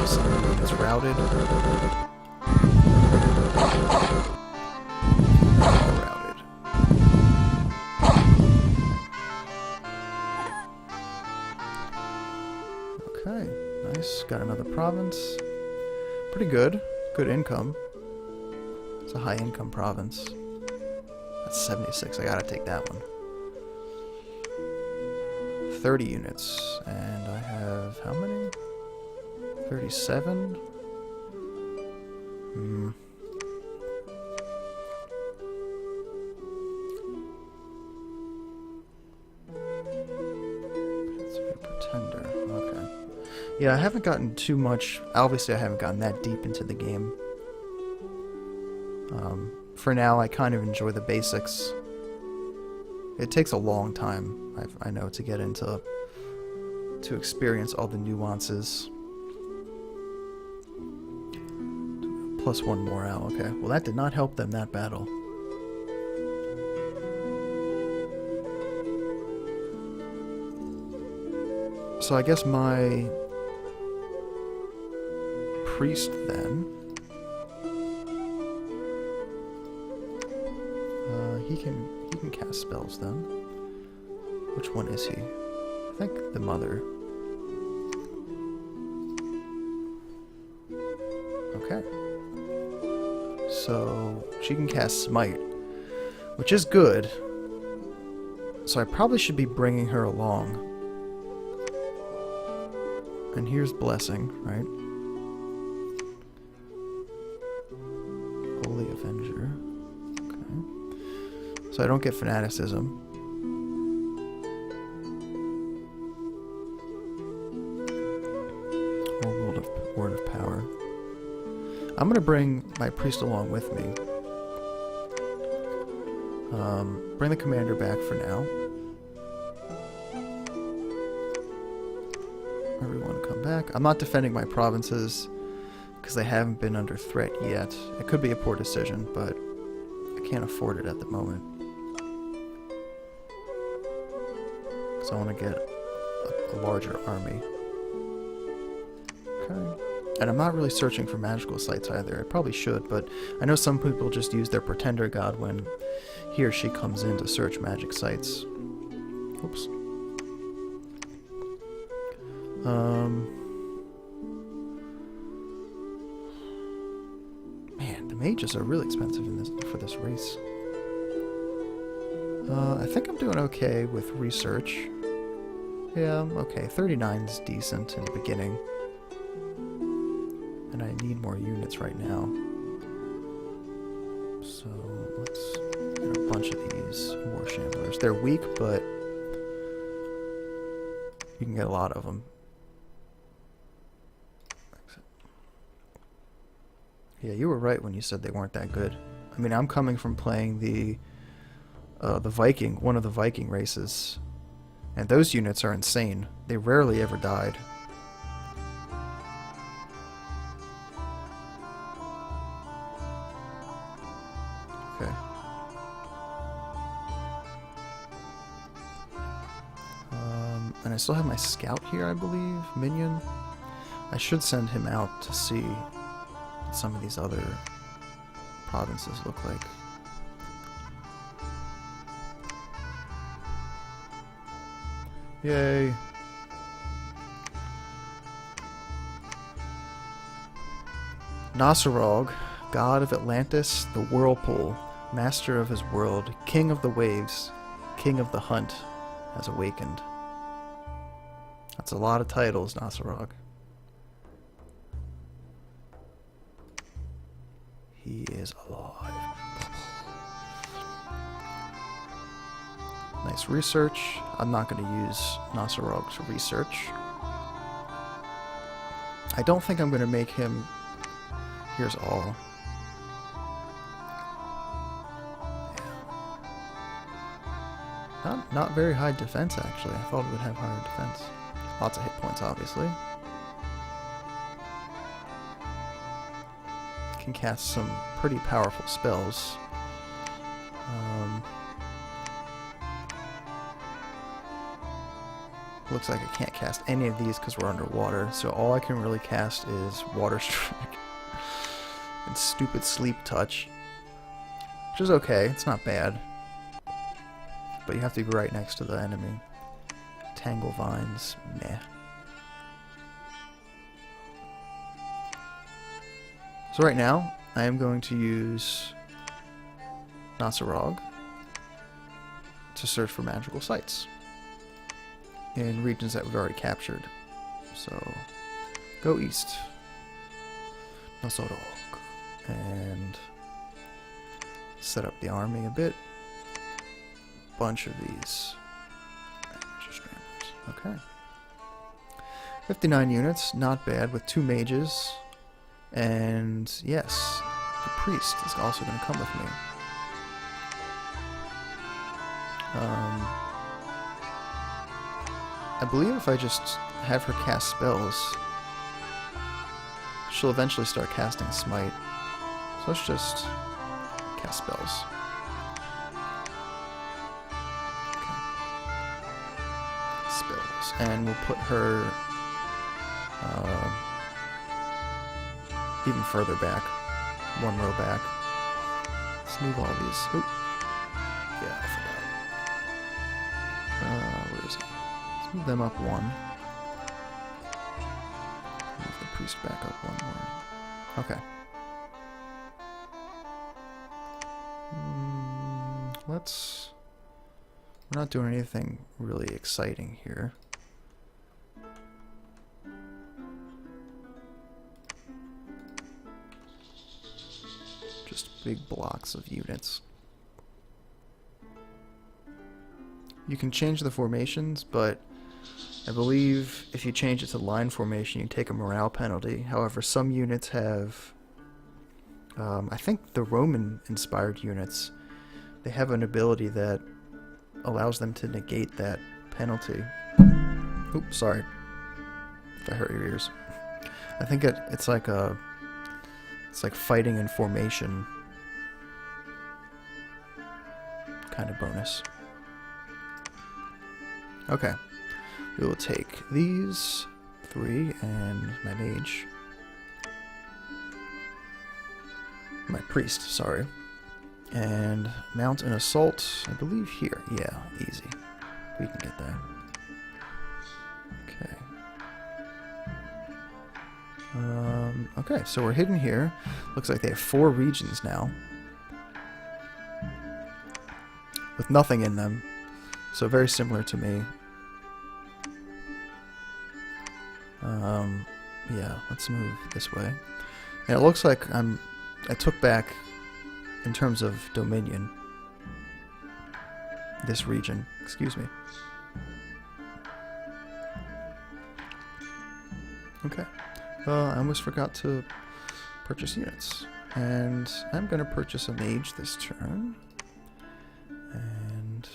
Some units routed. Routed. Okay, nice. Got another province. Pretty good. Good income. It's a high income province. That's 76. I gotta take that one. 30 units. And I have how many? 37? Pretender. Okay. Yeah, I haven't gotten too much. Obviously, I haven't gotten that deep into the game. For now, I kind of enjoy the basics. It takes a long time, I know, to get into, to experience all the nuances. Plus one morale, okay. Well, that did not help them, that battle. So I guess my priest then, he can cast spells then. Which one is he? I think the mother. Okay. So she can cast Smite, which is good. So I probably should be bringing her along. And here's Blessing, right? Holy Avenger. Okay. So I don't get Fanaticism. Or Word of Power. I'm going to bring my priest along with me. Bring the commander back for now. Everyone come back. I'm not defending my provinces because they haven't been under threat yet. It could be a poor decision, but I can't afford it at the moment. Because I want to get a larger army. Okay. And I'm not really searching for magical sites either. I probably should, but I know some people just use their pretender god when he or she comes in to search magic sites. Oops. Man, the mages are really expensive in this for this race. I think I'm doing okay with research. Yeah, okay. 39 is decent in the beginning. And I need more units right now. So let's get a bunch of these war shamblers. They're weak, but you can get a lot of them. Yeah, you were right when you said they weren't that good. I mean, I'm coming from playing the Viking, one of the Viking races, and those units are insane. They rarely ever died. Okay. And I still have my scout here, I believe, minion. I should send him out to see what some of these other provinces look like. Yay. Nossorog, god of Atlantis, the whirlpool, master of his world, king of the waves, king of the hunt, has awakened. That's a lot of titles, Nossorog. He is alive. Nice research. I'm not going to use Nossorog's research. I don't think I'm going to make him... Here's all. Yeah. Not very high defense, actually. I thought it would have higher defense. Lots of hit points, obviously. Can cast some pretty powerful spells. Looks like I can't cast any of these because we're underwater, so all I can really cast is Water Strike and stupid Sleep Touch, which is okay, it's not bad, but you have to be right next to the enemy. Tangle Vines, meh. So right now, I am going to use Nossorog to search for magical sites in regions that we've already captured. So, go east. Nossorog. And set up the army a bit. Bunch of these. Okay. 59 units, not bad, with 2 mages. And yes, the priest is also going to come with me. I believe if I just have her cast spells, she'll eventually start casting Smite. So let's just cast spells. Okay. Spells. And we'll put her even further back. 1 row back. Let's move all these. Oop. Yeah, I forgot. Where is it? Let's move them up 1. Move the priest back up 1 more. Okay. We're not doing anything really exciting here. Just big blocks of units. You can change the formations, but I believe if you change it to line formation, you take a morale penalty. However, some units have... I think the Roman-inspired units they have an ability that allows them to negate that penalty. Oops, sorry if I hurt your ears. I think it's like fighting in formation kind of bonus. Okay, we will take these 3 and my mage. My priest, sorry. And mount an assault, I believe here. Yeah, easy. We can get that. Okay. Okay, so we're hidden here. Looks like they have 4 regions now. With nothing in them. So very similar to me. Yeah, let's move this way. And it looks like I took back, in terms of dominion, this region. Excuse me. Okay. I almost forgot to purchase units. And I'm going to purchase a mage this turn. And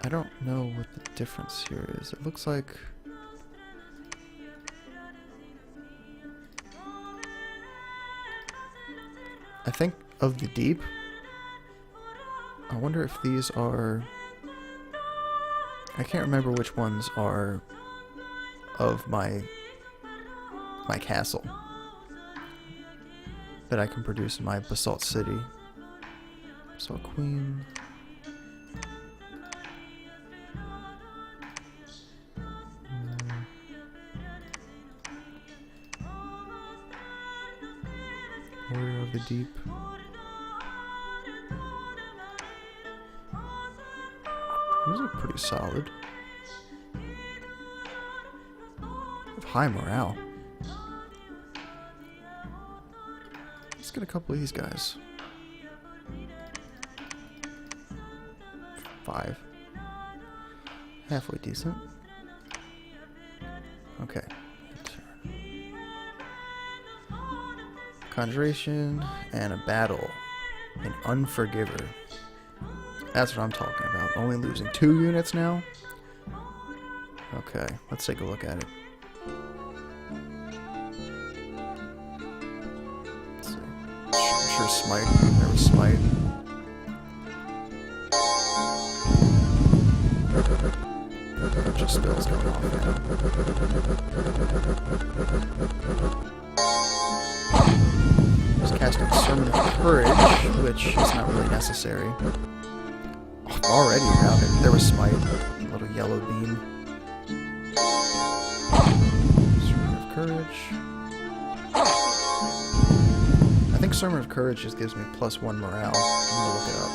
I don't know what the difference here is. It looks like I think of the deep. I wonder if these are... I can't remember which ones are of my castle that I can produce in my Basalt City. Basalt Queen. Warrior of the Deep. These look pretty solid. They have high morale. Let's get a couple of these guys. 5. Halfway decent. Okay. Conjuration and a battle. An Unforgiver. That's what I'm talking about. Only losing 2 units now? Okay, let's take a look at it. Let's see. I'm sure Smite. There was Smite. Just spells going off now. Just casting Sermon of Courage, which is not really necessary. Already routed. There was Smite. A little yellow beam. Sermon of Courage. I think Sermon of Courage just gives me +1 morale. I'm gonna look it up.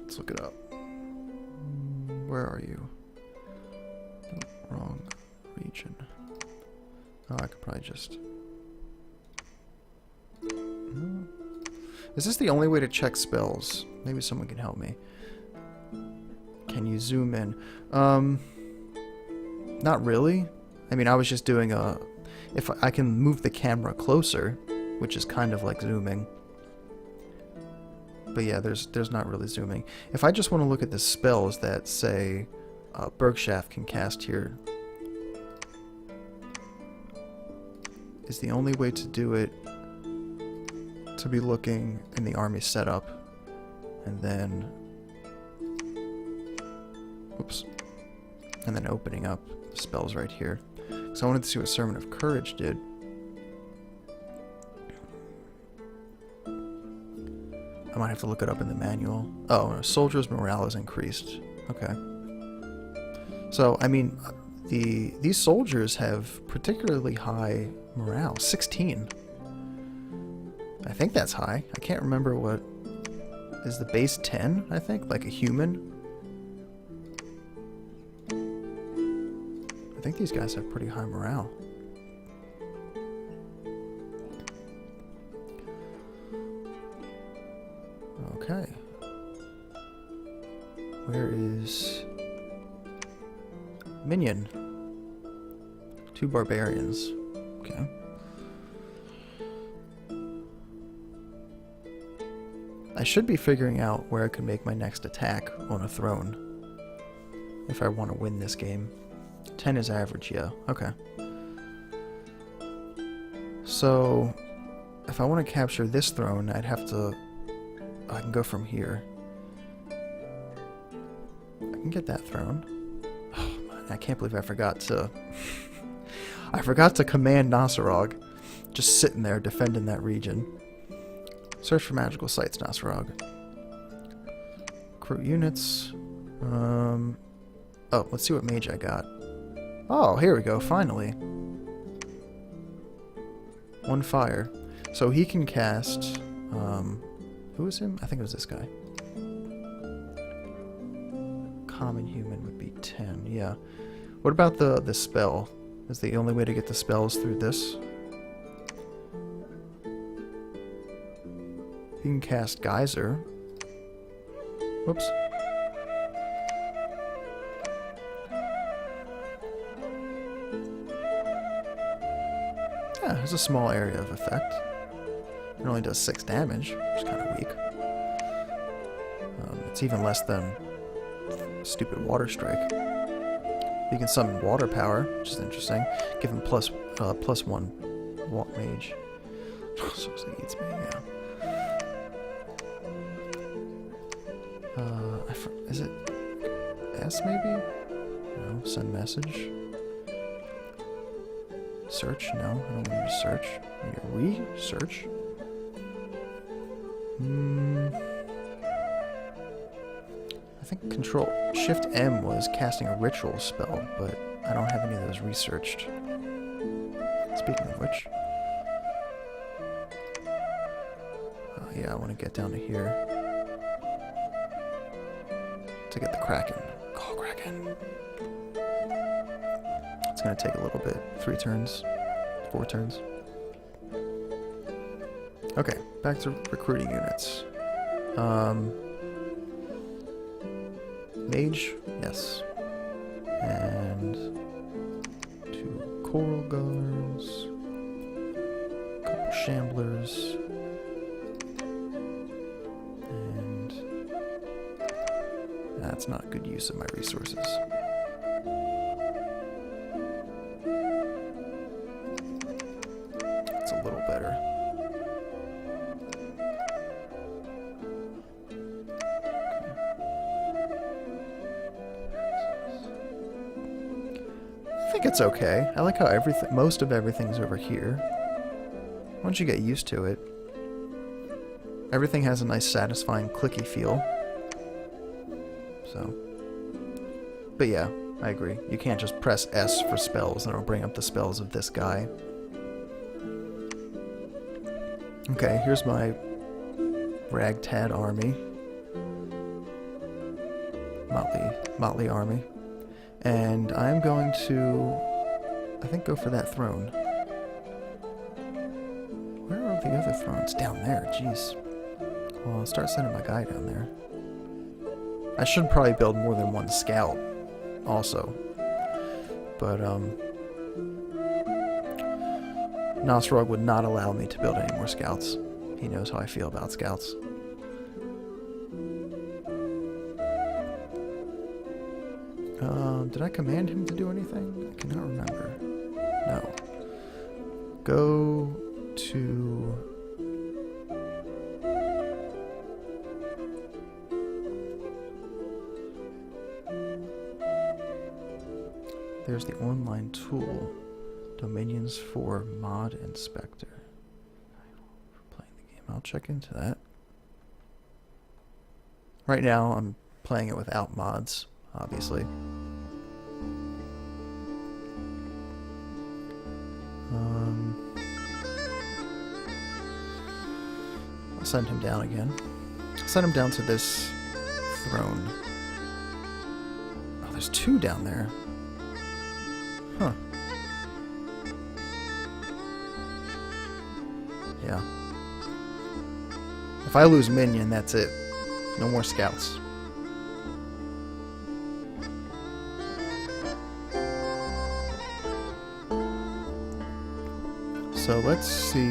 Let's look it up. Where are you? Wrong region. Oh, I could probably just... Is this the only way to check spells? Maybe someone can help me. Can you zoom in? Not really. I mean, I was just doing a... If I can move the camera closer, which is kind of like zooming. But yeah, there's not really zooming. If I just want to look at the spells that, say, Bergshaft can cast here, is the only way to do it to be looking in the army setup, and then, oops, and then opening up the spells right here. So I wanted to see what Sermon of Courage did. I might have to look it up in the manual. Oh, soldiers' morale is increased. Okay. So, I mean, these soldiers have particularly high morale. 16. I think that's high. I can't remember what... Is the base 10, I think? Like a human? I think these guys have pretty high morale. Okay. Where is Minion? 2 barbarians. Okay. I should be figuring out where I could make my next attack on a throne if I want to win this game. 10 is average, yeah. Okay. So, if I want to capture this throne, I'd have to... I can go from here. I can get that throne. Oh, man, I can't believe I forgot to... I forgot to command Nosarog. Just sitting there defending that region. Search for magical sites, Nosarog. Recruit units. Oh, let's see what mage I got. Oh, here we go, finally. 1 fire. So he can cast... who is him? I think it was this guy. Common human would be 10, yeah. What about the spell? Is the only way to get the spells through this? You can cast Geyser. Whoops. Yeah, there's a small area of effect. It only does 6 damage, which is kind of weak. It's even less than stupid Water Strike. You can summon water power, which is interesting. Give him plus 1 mage. So it eats me, yeah. Is it S maybe? No, send message. Search? No, I don't want you to search. I need to re-search. I think Control Shift M was casting a ritual spell, but I don't have any of those researched. Speaking of which, yeah, I want to get down to here to get the Kraken. Call Kraken. It's gonna take a little bit. 3 turns, 4 turns. Okay, back to recruiting units. Mage, yes. And 2 Coral Guards. A couple Shamblers. And that's not good use of my resources. It's a little better. I think it's okay. I like how most of everything's over here. Once you get used to it, everything has a nice satisfying clicky feel. So, but yeah, I agree. You can't just press S for spells and it'll bring up the spells of this guy. Okay, here's my ragtag army. Motley army. And I'm going to, I think, go for that throne. Where are the other thrones? Down there, jeez. Well, I'll start sending my guy down there. I should probably build more than 1 scout, also. But, Nosarog would not allow me to build any more scouts. He knows how I feel about scouts. Did I command him to do anything? I cannot remember. No. Go to... There's the online tool. Dominions for Mod Inspector. Playing the game. I'll check into that. Right now, I'm playing it without mods, obviously. I'll send him down again. I'll send him down to this throne. Oh, there's 2 down there. Huh. Yeah. If I lose minion, that's it. No more scouts. So let's see.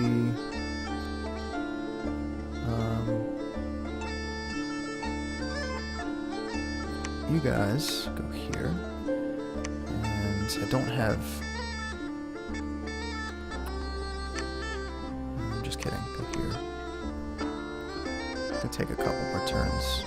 You guys go here, and I don't have. I'm just kidding. Go here. It'll take a couple more turns.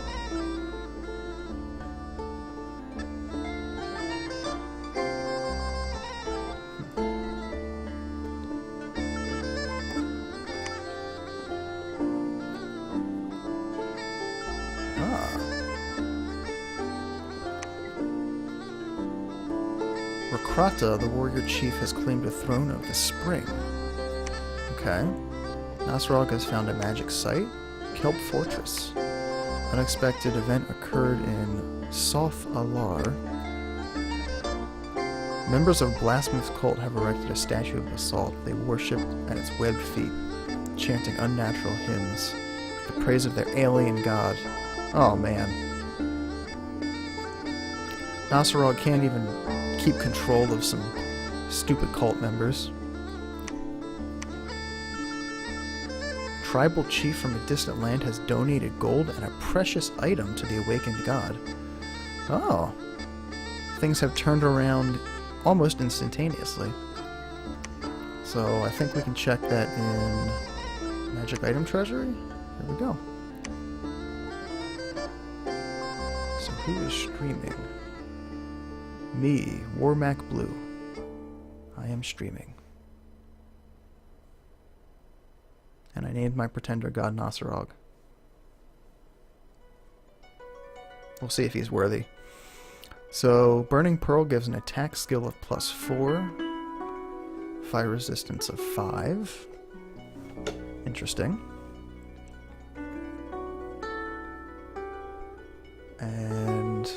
Rakrata, the warrior chief, has claimed the throne of the spring. Okay. Nasrog has found a magic site, Kelp Fortress. Unexpected event occurred in Soth Alar. Members of Blasphemous cult have erected a statue of Assault. They worship at its webbed feet, chanting unnatural hymns, the praise of their alien god. Oh man. Nasrog can't even keep control of some stupid cult members. Tribal chief from a distant land has donated gold and a precious item to the awakened god. Oh. Things have turned around almost instantaneously. So I think we can check that in Magic Item Treasury. There we go. So who is streaming? Me, Warmac Blue. I am streaming. And I named my pretender god Nasrog. We'll see if he's worthy. So, Burning Pearl gives an attack skill of +4. Fire resistance of 5. Interesting. And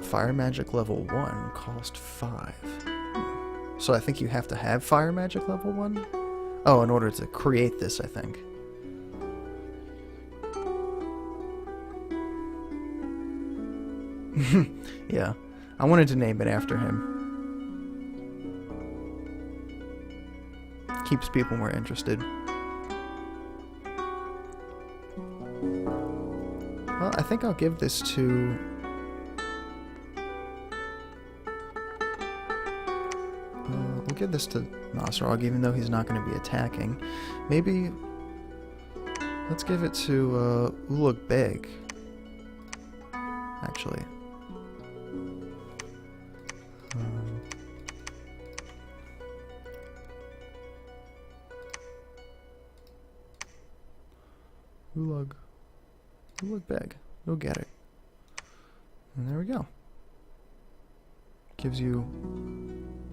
Fire Magic level 1 cost 5. So I think you have to have Fire Magic level 1? Oh, in order to create this, I think. Yeah, I wanted to name it after him. Keeps people more interested. Well, I think I'll give this to... we'll give this to Nasrog, even though he's not going to be attacking. Maybe... let's give it to Ulug Beg. Actually. Ulug Beg. Go get it. And there we go. Gives you...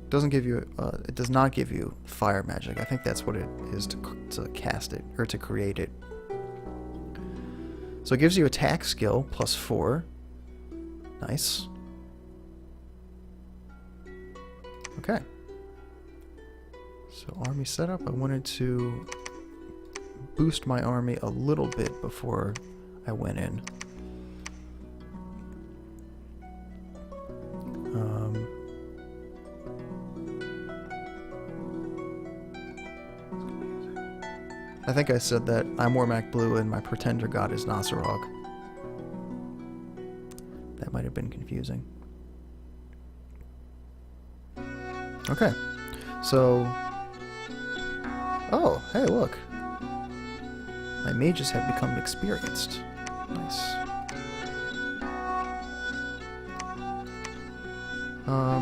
doesn't give you... it does not give you fire magic. I think that's what it is to cast it, or to create it. So it gives you attack skill, +4. Nice. Okay. So army setup, I wanted to boost my army a little bit before I went in. I think I said that I'm Warmac Blue and my pretender god is Nasrog. That might have been confusing. Okay, so... oh, hey, look. My mages have become experienced. Nice.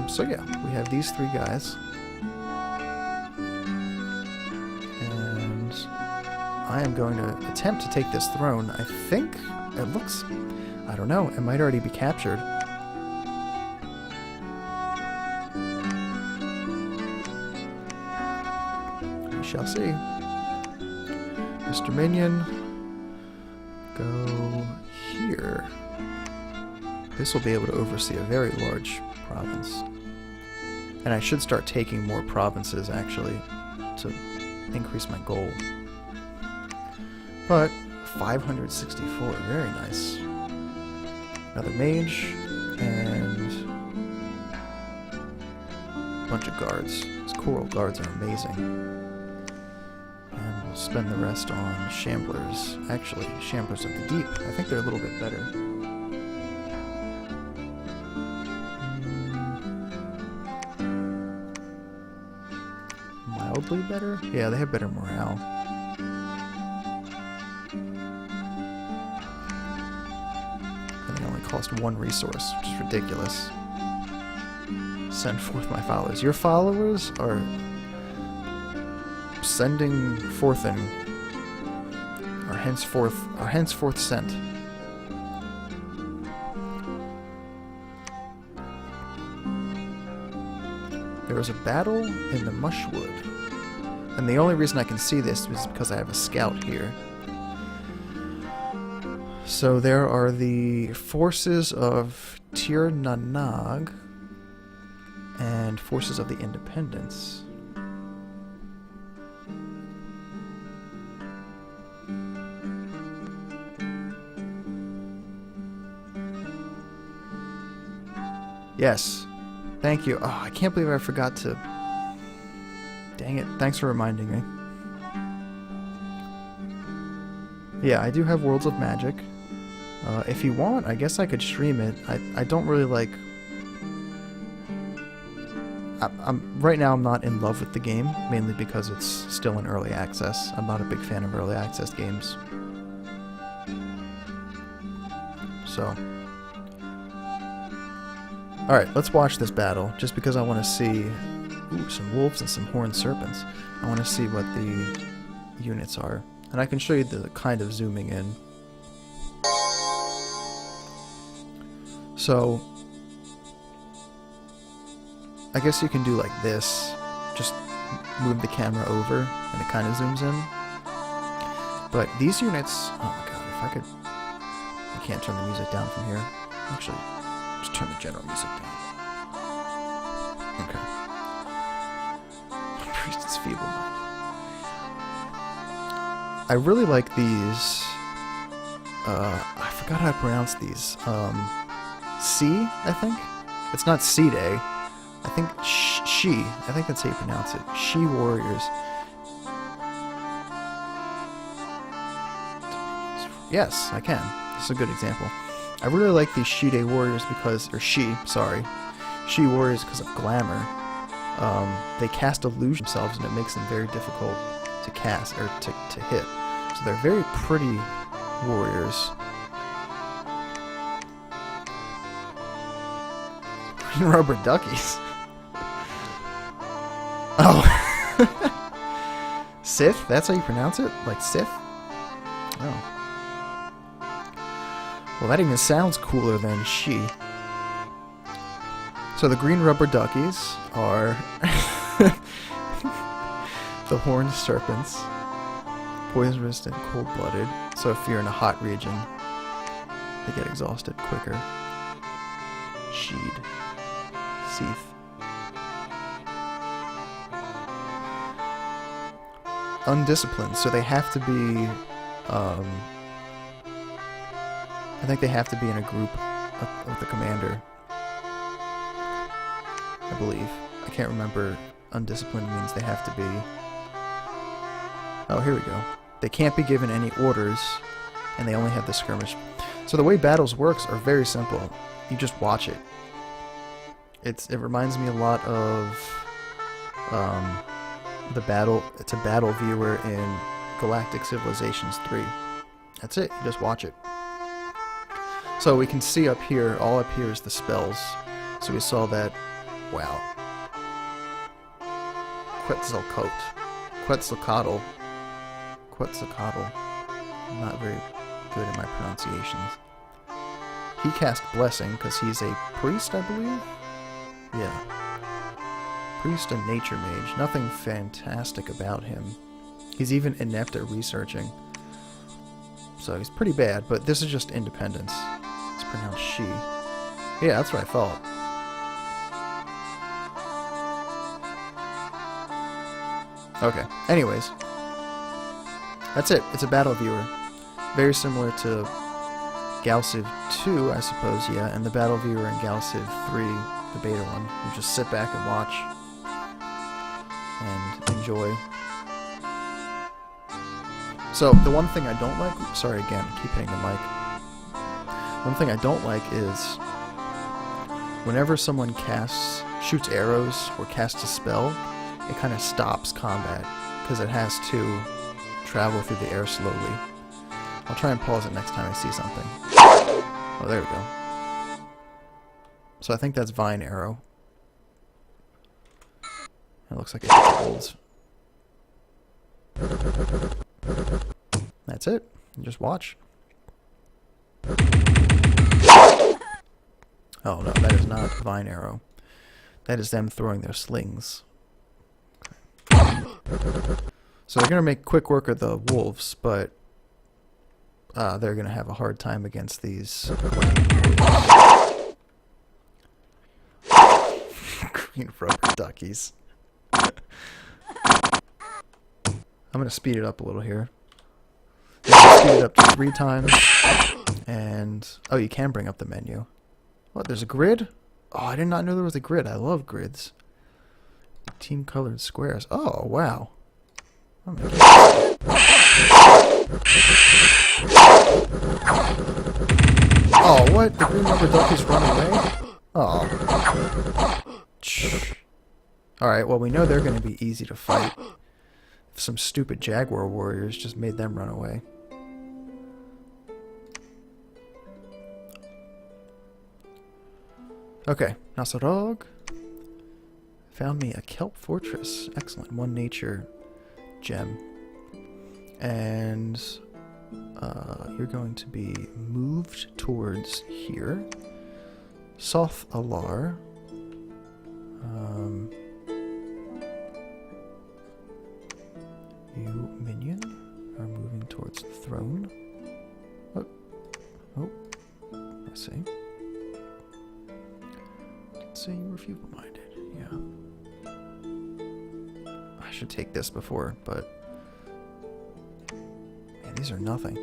So yeah, we have these 3 guys. And I am going to attempt to take this throne. I think it looks... I don't know, it might already be captured. We shall see. Mr. Minion, go here. This will be able to oversee a very large province. And I should start taking more provinces, actually, to increase my goal. But 564, very nice. Another mage, and bunch of guards. These coral guards are amazing. And we'll spend the rest on Shamblers. Actually, Shamblers of the Deep. I think they're a little bit better. Mildly better? Yeah, they have better morale. And they only cost 1 resource, which is ridiculous. Send forth my followers. Your followers are sending forth and are henceforth sent. There was a battle in the Mushwood. And the only reason I can see this is because I have a scout here. So there are the forces of Tir Nanag and forces of the Independence. Yes. Thank you. Oh, I can't believe I forgot to... Dang it. Thanks for reminding me. Yeah, I do have Worlds of Magic. If you want, I guess I could stream it. I don't really like... right now I'm not in love with the game, mainly because it's still in early access. I'm not a big fan of early access games. So... Alright, let's watch this battle, just because I want to see... Ooh, some wolves and some horned serpents. I want to see what the units are. And I can show you the kind of zooming in. So... I guess you can do like this. Just move the camera over, and it kind of zooms in. But these units... Oh my god, if I could... I can't turn the music down from here. Actually... Just turn the general music down. Okay. Priest's Feeble Mind. I really like these. I forgot how to pronounce these. C, I think? It's not C-Day. I think She. I think that's how you pronounce it. She Warriors. Yes, I can. This is a good example. I really like these She-Day Warriors because, or She Warriors because of glamour. They cast illusion themselves and it makes them very difficult to cast, or to hit. So they're very pretty warriors. Green rubber duckies. Oh. Sith? That's how you pronounce it? Like Sith? Oh. Well, that even sounds cooler than She. So the green rubber duckies are the horned serpents, poison resistant, cold-blooded. So if you're in a hot region, they get exhausted quicker. Sheed, Seath. Undisciplined, so they have to be. I think they have to be in a group with the commander. I believe. I can't remember. Undisciplined means they have to be... Oh, here we go. They can't be given any orders, and they only have the skirmish. So the way battles works are very simple. You just watch it. It reminds me a lot of the battle. It's a battle viewer in Galactic Civilizations 3. That's it. You just watch it. So we can see up here, all up here is the spells. So we saw that, wow. Quetzalcoatl. I'm not very good at my pronunciations. He cast Blessing because he's a priest, I believe? Yeah. Priest and nature mage. Nothing fantastic about him. He's even inept at researching. So he's pretty bad, but this is just independence. It's pronounced she. Yeah, that's what I thought. Okay, anyways. That's it. It's a battle viewer. Very similar to Galciv 2, I suppose, yeah, and the battle viewer in Galciv 3, the beta one. You just sit back and watch. enjoy. So, the one thing I don't like... Sorry again, I keep hitting the mic. One thing I don't like is whenever someone shoots arrows or casts a spell, it kind of stops combat because it has to travel through the air slowly. I'll try and pause it next time I see something. Oh, there we go. So I think that's Vine Arrow. It looks like it holds. That's it. Just watch. Oh no, that is not Vine Arrow. That is them throwing their slings. So they're going to make quick work of the wolves, but they're going to have a hard time against these green rubber duckies. I'm going to speed it up a little here. Speed it up to 3 times. And, oh, you can bring up the menu. What, there's a grid? Oh, I did not know there was a grid. I love grids. Team-colored squares. Oh, wow. Oh, what? The green rubber duckies run away? Oh. Alright, well, we know they're going to be easy to fight. Some stupid Jaguar warriors just made them run away. Okay, Nasarog. Found me a kelp fortress. Excellent. 1 nature gem. And you're going to be moved towards here. Soth Alar. You, minion, are moving towards the throne. Oh, I see. Let's say you were feeble-minded. Yeah. I should take this before, but man, these are nothing.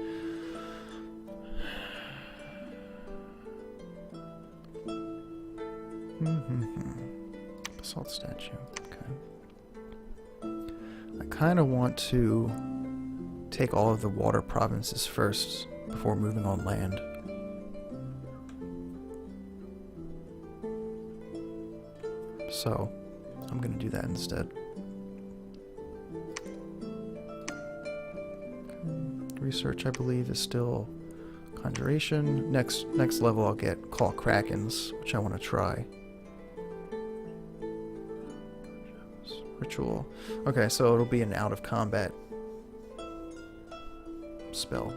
Basalt statue. Okay. I kind of want to take all of the water provinces first before moving on land. So, I'm going to do that instead. Okay. Research, I believe, is still conjuration. Next level, I'll get Call Krakens, which I want to try. Ritual. Okay, so it'll be an out-of-combat spell.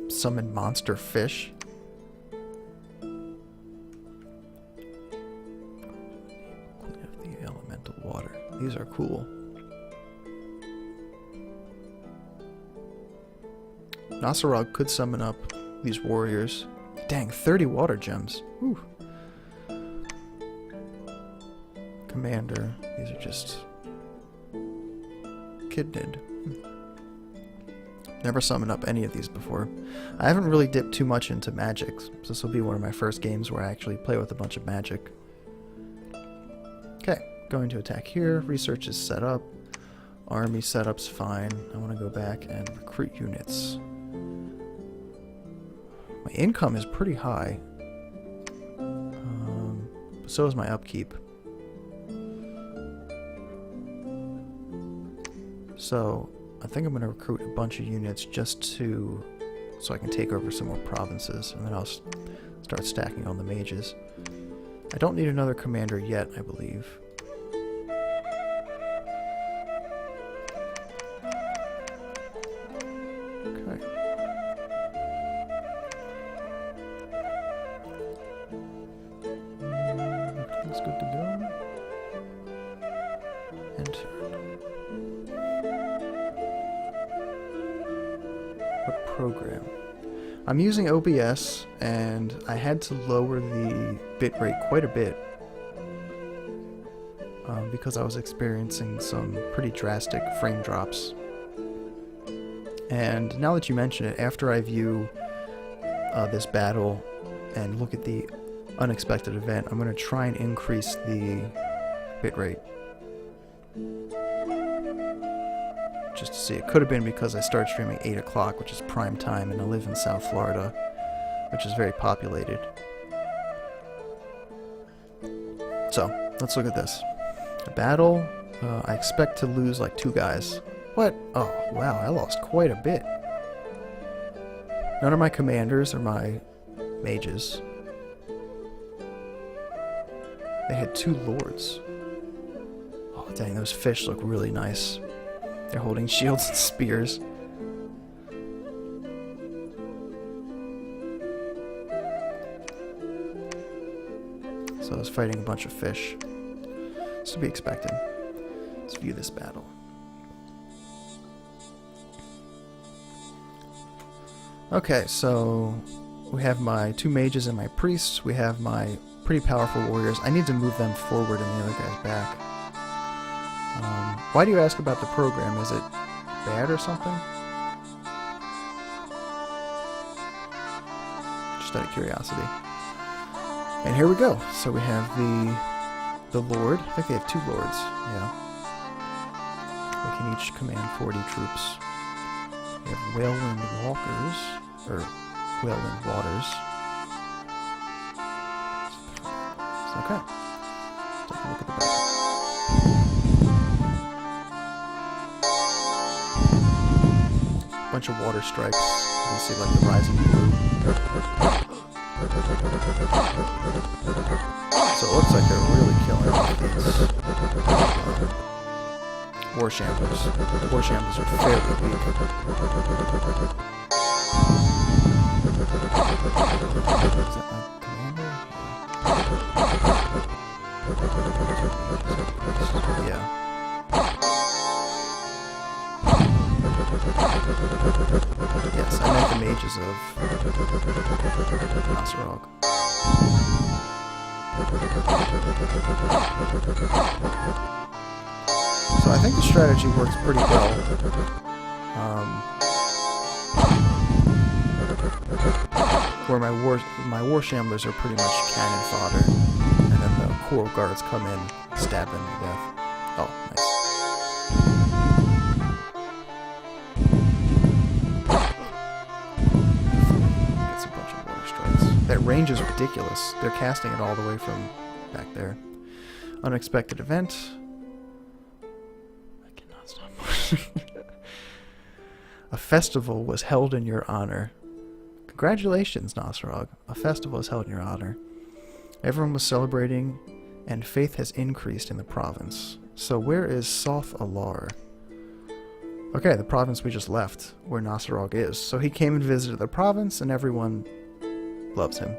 Summon monster fish. Clean up the elemental water. These are cool. Nasarog could summon up these warriors. Dang, 30 water gems. Whew. Commander. These are just kidneyed. Never summoned up any of these before. I haven't really dipped too much into magic, so this will be one of my first games where I actually play with a bunch of magic. Okay, going to attack here. Research is set up. Army setup's fine. I want to go back and recruit units. My income is pretty high. So is my upkeep. So I think I'm going to recruit a bunch of units just so I can take over some more provinces, and then I'll start stacking on the mages. I don't need another commander yet, I believe. Okay. Everything's good to go. Enter. Program. I'm using OBS, and I had to lower the bitrate quite a bit because I was experiencing some pretty drastic frame drops. And now that you mention it, after I view this battle and look at the unexpected event, I'm going to try and increase the bitrate. Just to see. It could have been because I started streaming 8 o'clock, which is prime time, and I live in South Florida, which is very populated. So, let's look at this. A battle, I expect to lose like 2 guys. What? Oh, wow, I lost quite a bit. None of my commanders are my mages. They had 2 lords. Oh, dang, those fish look really nice. They're holding shields and spears. So I was fighting a bunch of fish. It's to be expected. Let's view this battle. Okay, so we have my 2 mages and my priests. We have my pretty powerful warriors. I need to move them forward and the other guys back. Why do you ask about the program? Is it bad or something? Just out of curiosity. And here we go. So we have the Lord. I think they have 2 lords. Yeah. We can each command 40 troops. We have Whalewind Walkers, or Whalewind Waters. Okay. Take a look at the back. Bunch of water strikes. You can see like the rising blue. So it looks like they're really killing these war shamblers. The war shamblers are fairly weak. Is that my commander? Yeah. Yes, I meant the mages of Nasarog. So I think the strategy works pretty well. Where my war shamblers are pretty much cannon fodder, and then the coral guards come in, stab them to death. Oh, nice. Gets a bunch of water strikes. That range is ridiculous. They're casting it all the way from back there. Unexpected event. I cannot stop. A festival was held in your honor. Congratulations, Nasarog. A festival is held in your honor. Everyone was celebrating, and faith has increased in the province. So where is Soth Alar? Okay, the province we just left, where Nasarog is. So he came and visited the province, and everyone loves him.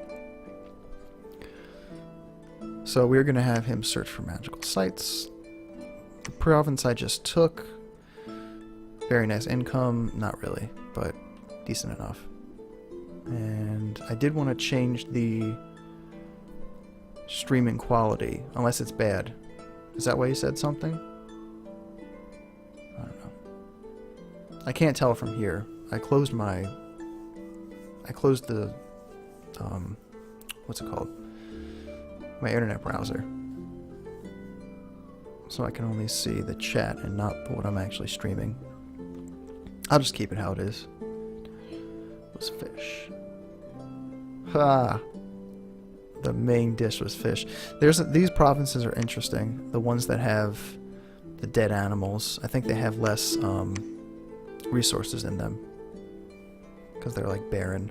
So we're going to have him search for magical sites. The province I just took, very nice income. Not really, but decent enough. And I did want to change the streaming quality, unless it's bad. Is that why you said something? I don't know. I can't tell from here. I closed the, what's it called? My internet browser. So I can only see the chat and not what I'm actually streaming. I'll just keep it how it is. Was fish. Ha! The main dish was fish. These provinces are interesting. The ones that have the dead animals. I think they have less resources in them. Because they're like barren.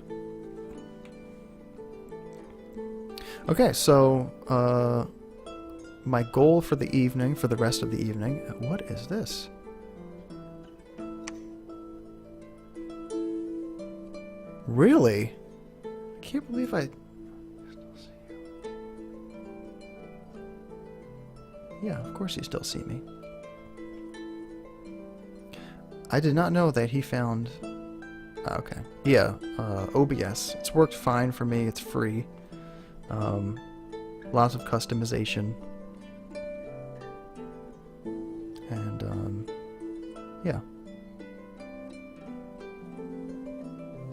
Okay, so my goal for the evening, for the rest of the evening... What is this? Really? I can't believe I... Yeah, of course you still see me. I did not know that he found... Okay. Yeah, OBS. It's worked fine for me. It's free. Lots of customization. And, yeah.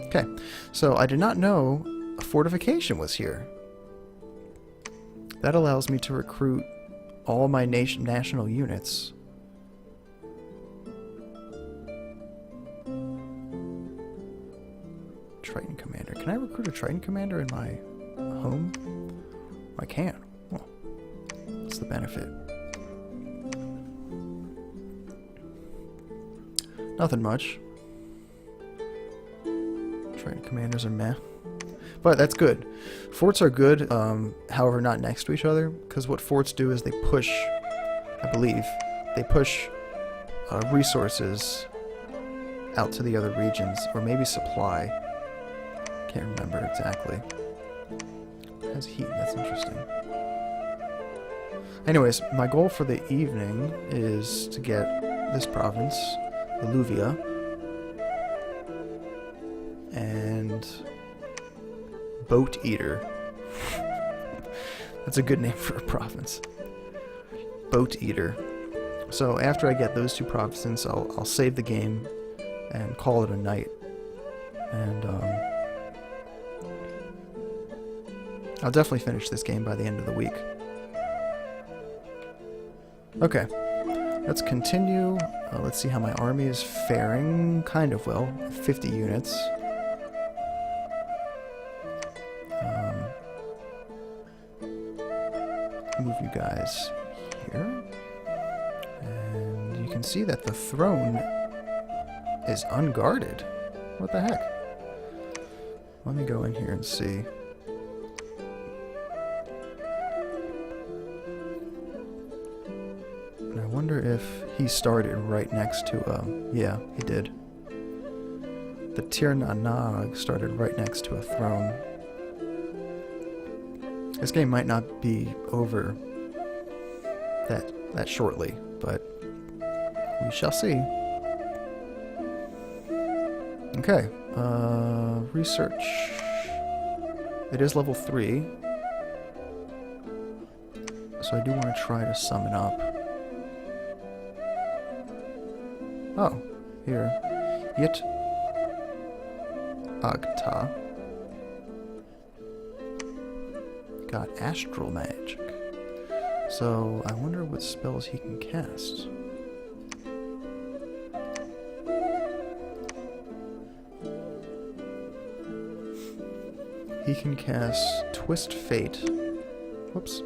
Okay, so I did not know a fortification was here. That allows me to recruit all my national units. Triton Commander. Can I recruit a Triton Commander in my home? I can. Well, what's the benefit? Nothing much. Triton Commanders are meh. But that's good. Forts are good, however not next to each other, because what forts do is they push, I believe, they push resources out to the other regions, or maybe supply. Can't remember exactly. It has heat, that's interesting. Anyways, my goal for the evening is to get this province, Illuvia, and Boat Eater. That's a good name for a province. Boat Eater. So after I get those two provinces, I'll save the game and call it a night. And I'll definitely finish this game by the end of the week. Okay, let's continue. Let's see how my army is faring. Kind of well, 50 units. Move you guys here. And you can see that the throne is unguarded. What the heck? Let me go in here and see. And I wonder if he started right next to, yeah, he did. The Tir na Nog started right next to a throne. This game might not be over that shortly, but we shall see. Okay, research. It is level 3, so I do want to try to summon up. Oh, here. Yit Agta. Got astral magic. So I wonder what spells he can cast. He can cast Twist Fate. Whoops.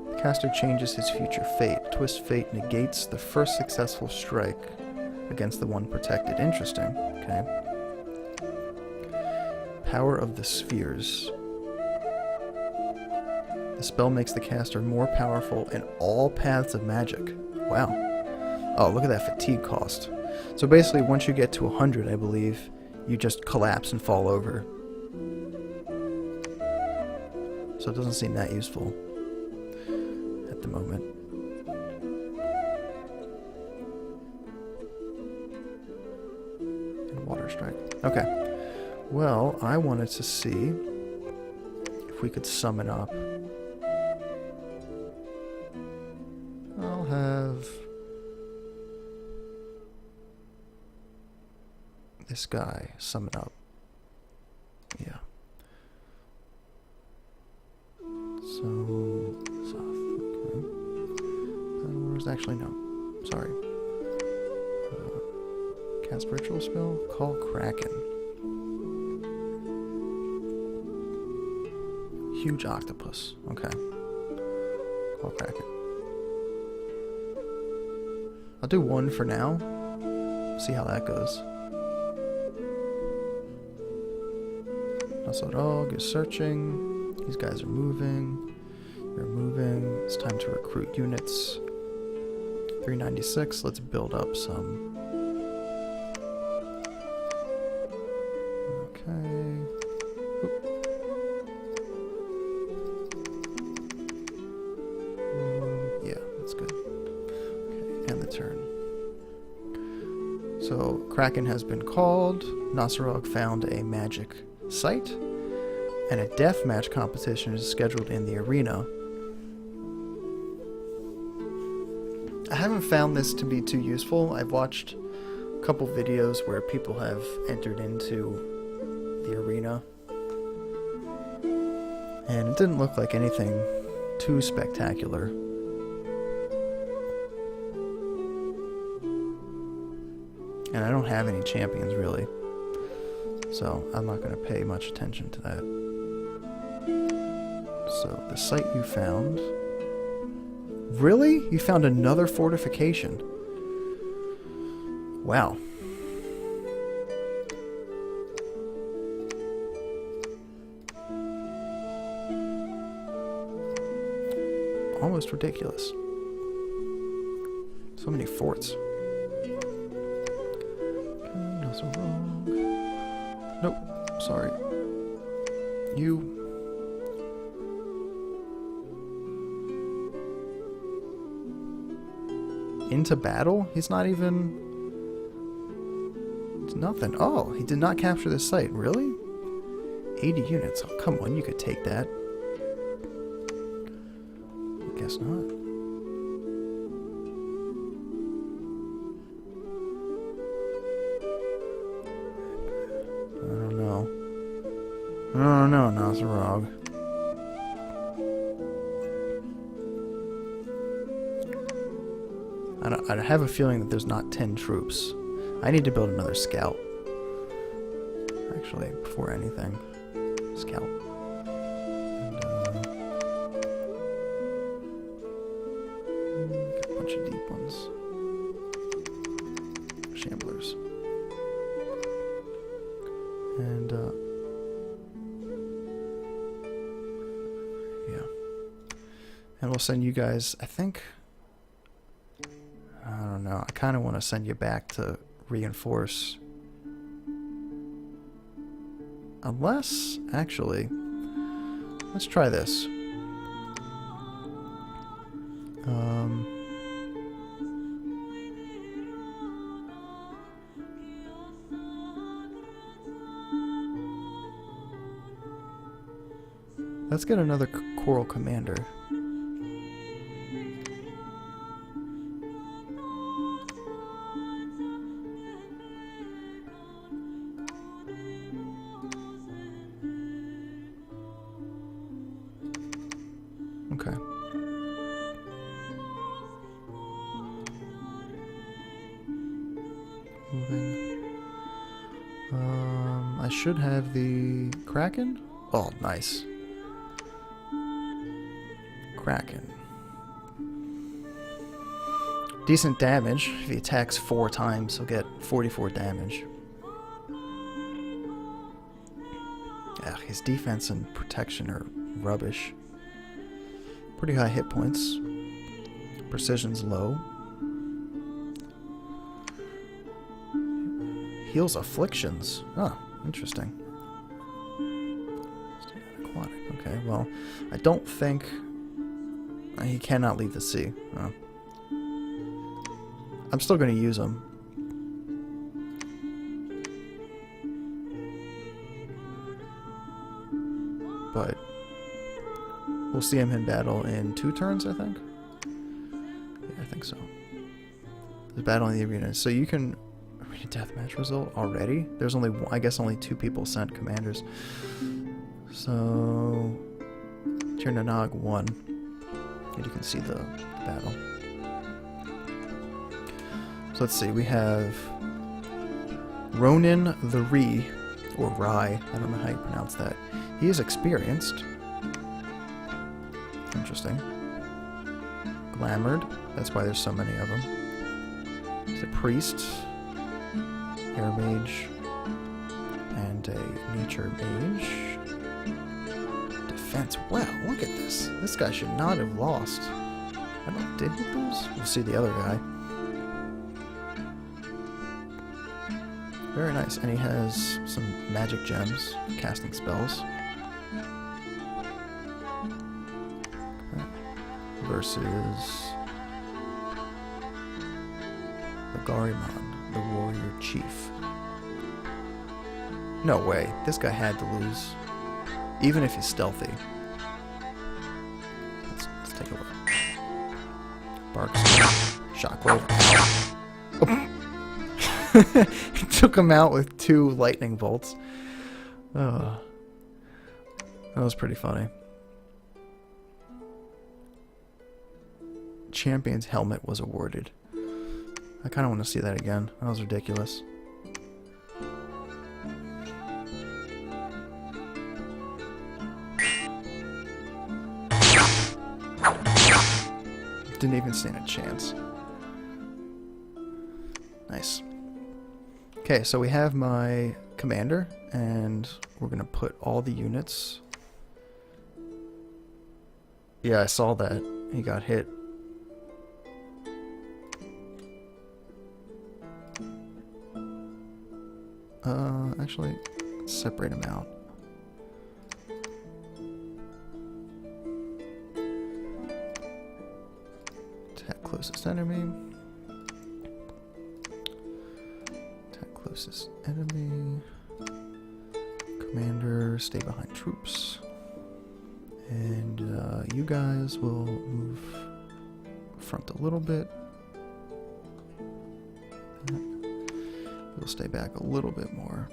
The caster changes his future fate. Twist Fate negates the first successful strike against the one protected. Interesting. Okay. Power of the Spheres. The spell makes the caster more powerful in all paths of magic. Wow. Oh, look at that fatigue cost. So basically, once you get to 100, I believe, you just collapse and fall over. So it doesn't seem that useful at the moment. And Water Strike. Okay. Well, I wanted to see if we could summon up. I'll have this guy summon up. Yeah. So, soft. Okay. Where's actually no. Sorry. Cast ritual spell. Call Kraken. Huge octopus. Okay. Call Kraken. I'll do one for now. See how that goes. Also, dog is searching. These guys are moving. They're moving. It's time to recruit units. 396. Let's build up some. Okay. Oop. Yeah, that's good. Okay, and the turn. So, Kraken has been called. Nasarog found a magic site, and a deathmatch competition is scheduled in the arena. I haven't found this to be too useful. I've watched a couple videos where people have entered into the arena. And it didn't look like anything too spectacular. And I don't have any champions, really. So I'm not going to pay much attention to that. So the site you found... Really? You found another fortification? Wow. Almost ridiculous. So many forts. Okay, nothing wrong. Nope. Sorry. You. Into battle? He's not even... It's nothing. Oh, he did not capture this site. Really? 80 units. Oh, come on, you could take that. I guess not. I don't know. Oh, no, Nosarog. I have a feeling that there's not 10 troops. I need to build another scout. Actually, before anything. Scout. And, got a bunch of deep ones. Shamblers. And, yeah. And we'll send you guys, I think... I don't know. I kind of want to send you back to reinforce. Unless, actually, let's try this. Let's get another Coral Commander. Okay. Moving. I should have the Kraken. Oh, nice. Kraken. Decent damage. If he attacks 4 times, he'll get 44 damage. Ugh, his defense and protection are rubbish. Pretty high hit points. Precision's low. Heals afflictions. Oh, interesting. Aquatic. Okay, well, I don't think... he cannot leave the sea. Oh. I'm still going to use him. But we'll see him in battle in 2 turns, I think. Yeah, I think so. The battle in the arena. So you can read a deathmatch result already? There's only one, I guess only 2 people sent commanders. So Tirnanog won. And you can see the battle. So let's see, we have Ronin the Ree, or Rai, I don't know how you pronounce that. He is experienced. Interesting. Glamored, that's why there's so many of them. He's a priest, air mage, and a nature mage. Defense, wow, look at this. This guy should not have lost. I don't, did he lose? We'll see the other guy. Very nice, and he has some magic gems, casting spells. Okay. Versus the Garimon, the warrior chief. No way, this guy had to lose. Even if he's stealthy. Let's take a look. Barks. Shockwave. Oh. He took him out with 2 lightning bolts. Oh, that was pretty funny. Champion's helmet was awarded. I kind of want to see that again. That was ridiculous. Didn't even stand a chance. Nice. Okay, so we have my commander, and we're gonna put all the units. Yeah, I saw that. He got hit. Actually, let's separate them out. Attack closest enemy. Attack closest enemy. Commander, stay behind troops. And you guys will move front a little bit. We'll stay back a little bit more.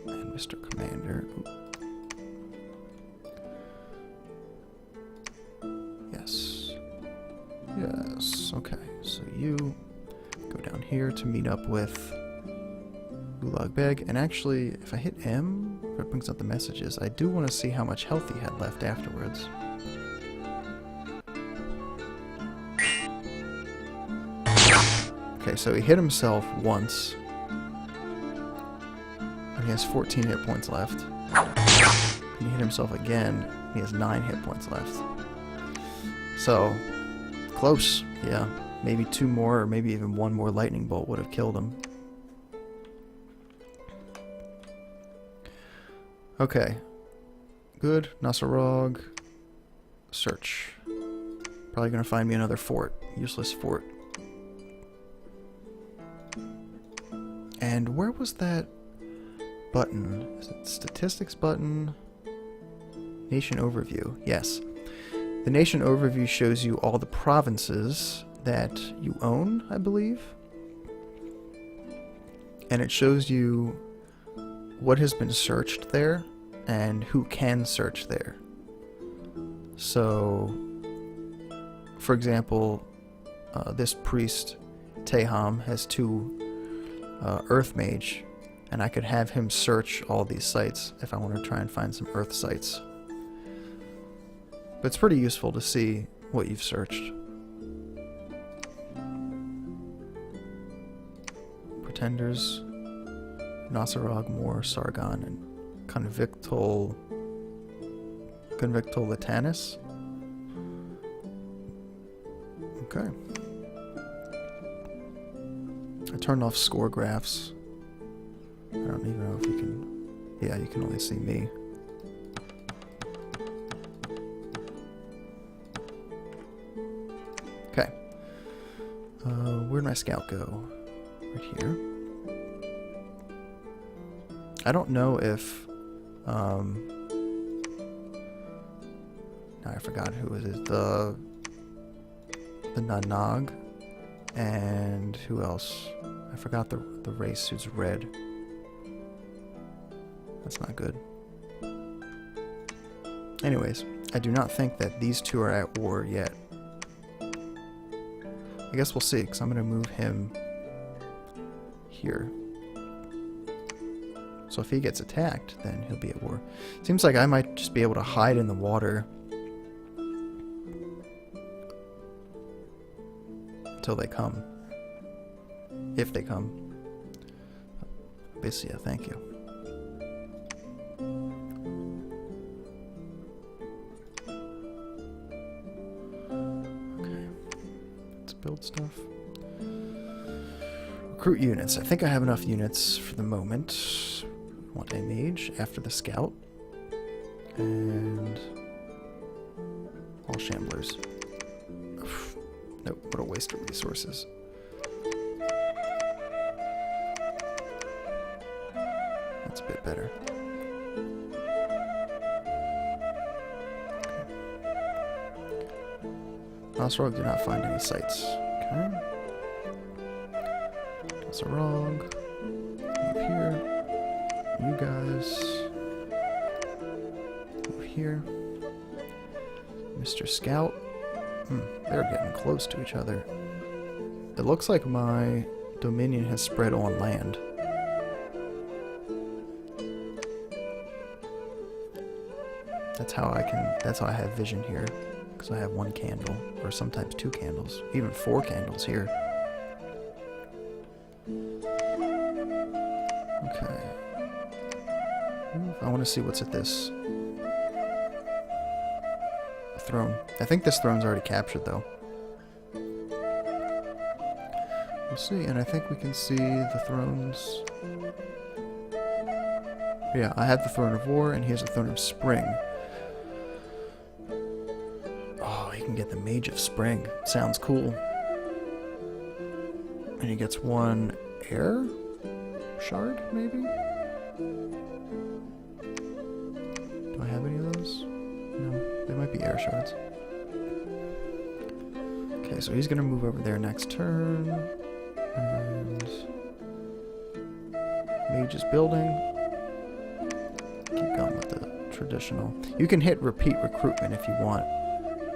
And Mr. Commander. Yes. Yes. Okay. So you go down here to meet up with Gulag Beg. And actually, if I hit M, it brings up the messages. I do want to see how much health he had left afterwards. Okay, so he hit himself once. And he has 14 hit points left. And he hit himself again. He has 9 hit points left. So, close. Yeah, maybe 2 more or maybe even 1 more lightning bolt would have killed him. Okay. Good. Nasarog. Search. Probably gonna find me another fort. Useless fort. And where was that button? Is it statistics button? Nation overview. Yes. The nation overview shows you all the provinces that you own, I believe. And it shows you what has been searched there and who can search there. So, for example, this priest, Teham, has 2 Earth Mage, and I could have him search all these sites if I want to try and find some Earth sites. But it's pretty useful to see what you've searched. Pretenders, Nasarog, Moor, Sargon, and Convictal Latanis. Okay. I turned off score graphs. I don't even know if you can... Yeah, you can only see me. Okay. Where'd my scout go? Right here. I don't know if... now I forgot who it is. The Nanog. And who else? I forgot the race who's red. That's not good. Anyways, I do not think that these 2 are at war yet. I guess we'll see, because I'm going to move him here. So if he gets attacked, then he'll be at war. Seems like I might just be able to hide in the water until they come. If they come. Basically, yeah, thank you. Okay. Let's build stuff. Recruit units. I think I have enough units for the moment. I want a mage after the scout. And all shamblers. Nope, what a waste of resources. That's a bit better. Nasarog did not find any sites. Okay. Nasarog. Move here. this. Move here. Mr. Scout. They're getting close to each other. It looks like my dominion has spread on land. That's how I have vision here. Because I have one candle, or sometimes 2 candles, even 4 candles here. Okay. I want to see what's at this throne. I think this throne's already captured, though. We'll see, and I think we can see the thrones. Yeah, I have the Throne of War, and here's the Throne of Spring. Oh, he can get the Mage of Spring. Sounds cool. And he gets 1 air shard, maybe? Do I have any of those? No, they might be air shards. Okay, so he's gonna move over there next turn. And Mage is building. Keep going with the traditional. You can hit repeat recruitment if you want,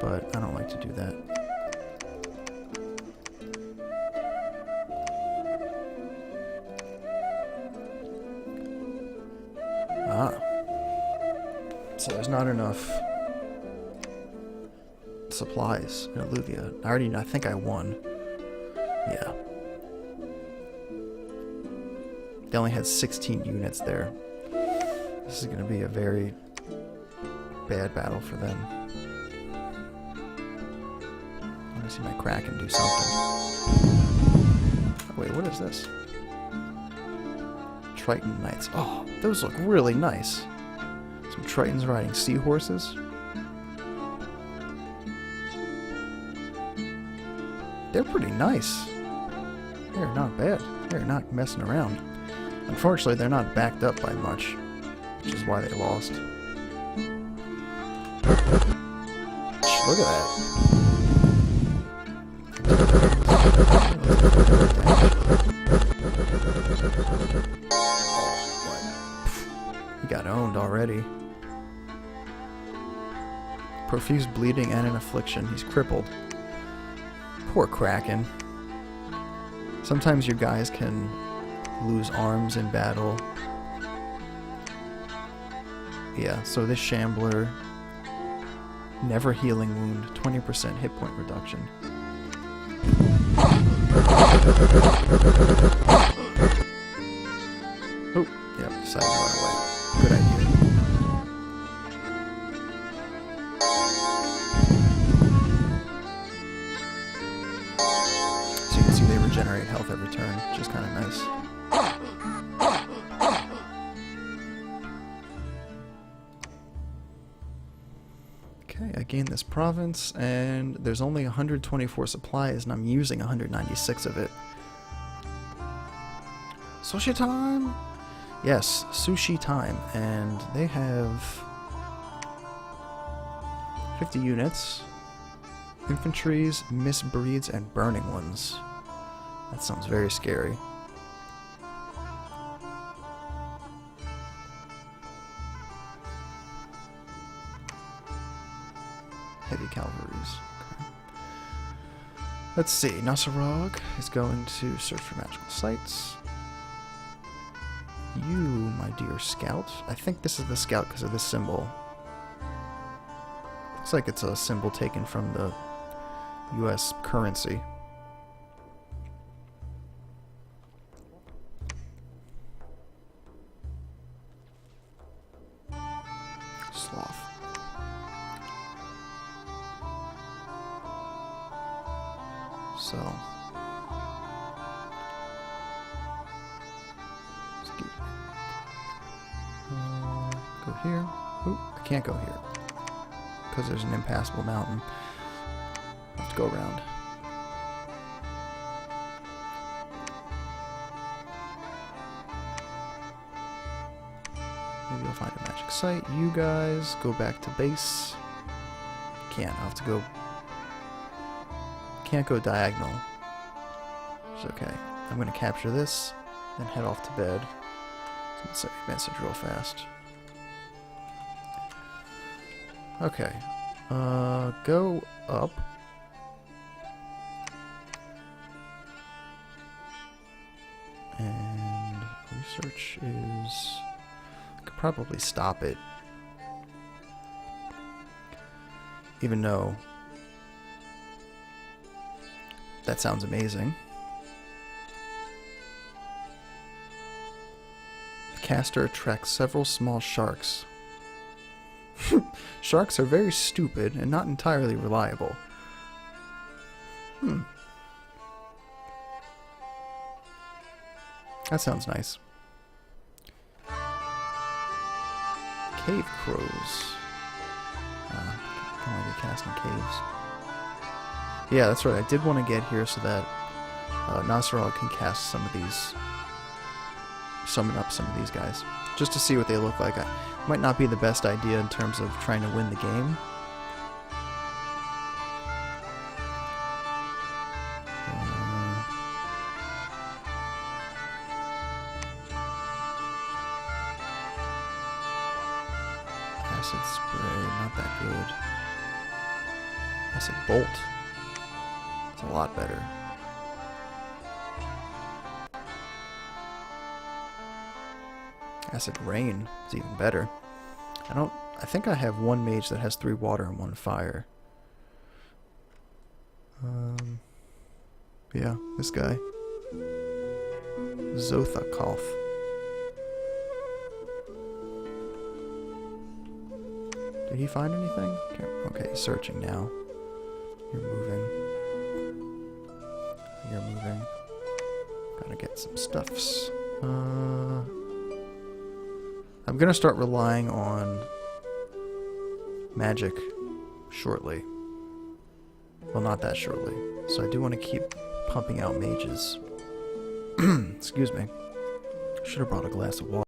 but I don't like to do that. So there's not enough supplies in Alluvia. I think I won. Yeah. They only had 16 units there. This is going to be a very bad battle for them. I want to see my Kraken do something. Oh, wait, what is this? Triton Knights. Oh, those look really nice. Some Tritons riding seahorses. They're pretty nice. They're not bad. They're not messing around. Unfortunately, they're not backed up by much, which is why they lost. Look at that. He got owned already. Profuse bleeding and an affliction. He's crippled. Poor Kraken. Sometimes your guys can lose arms in battle. Yeah, so this Shambler, never healing wound, 20% hit point reduction. Oh, yeah, decided to run away. Good idea. So you can see they regenerate health every turn, which is kind of nice. Okay, I gained this province, and there's only 124 supplies, and I'm using 196 of it. Sushi time? Yes, sushi time, and they have 50 units, infantries, misbreeds, and burning ones. That sounds very scary. Heavy cavalries. Okay. Let's see, Nasarog is going to search for magical sites. You, my dear scout. I think this is the scout because of this symbol. Looks like it's a symbol taken from the US currency. Sloth. So. Go here. Oop, I can't go here. Because there's an impassable mountain. I have to go around. Maybe I'll find a magic site. You guys go back to base. Can't. I'll have to go. Can't go diagonal. It's okay. I'm going to capture this, then head off to bed. Let's send a message real fast. Okay. Go up. And research is... I could probably stop it. Even though that sounds amazing. The caster attracts several small sharks. Sharks are very stupid and not entirely reliable. That sounds nice. Cave crows. Can only be cast in caves. Yeah, that's right. I did want to get here so that Nasrallah can cast some of these, summon up some of these guys, just to see what they look like. Might not be the best idea in terms of trying to win the game. Acid spray, not that good. Acid bolt. It's a lot better. Acid rain is even better. I think I have one mage that has 3 water and 1 fire. Yeah, this guy. Zothakoth. Did he find anything? Okay, he's searching now. You're moving. You're moving. Gotta get some stuffs. I'm gonna start relying on magic shortly. Well, not that shortly. So I do want to keep pumping out mages. Excuse me. Should have brought a glass of water.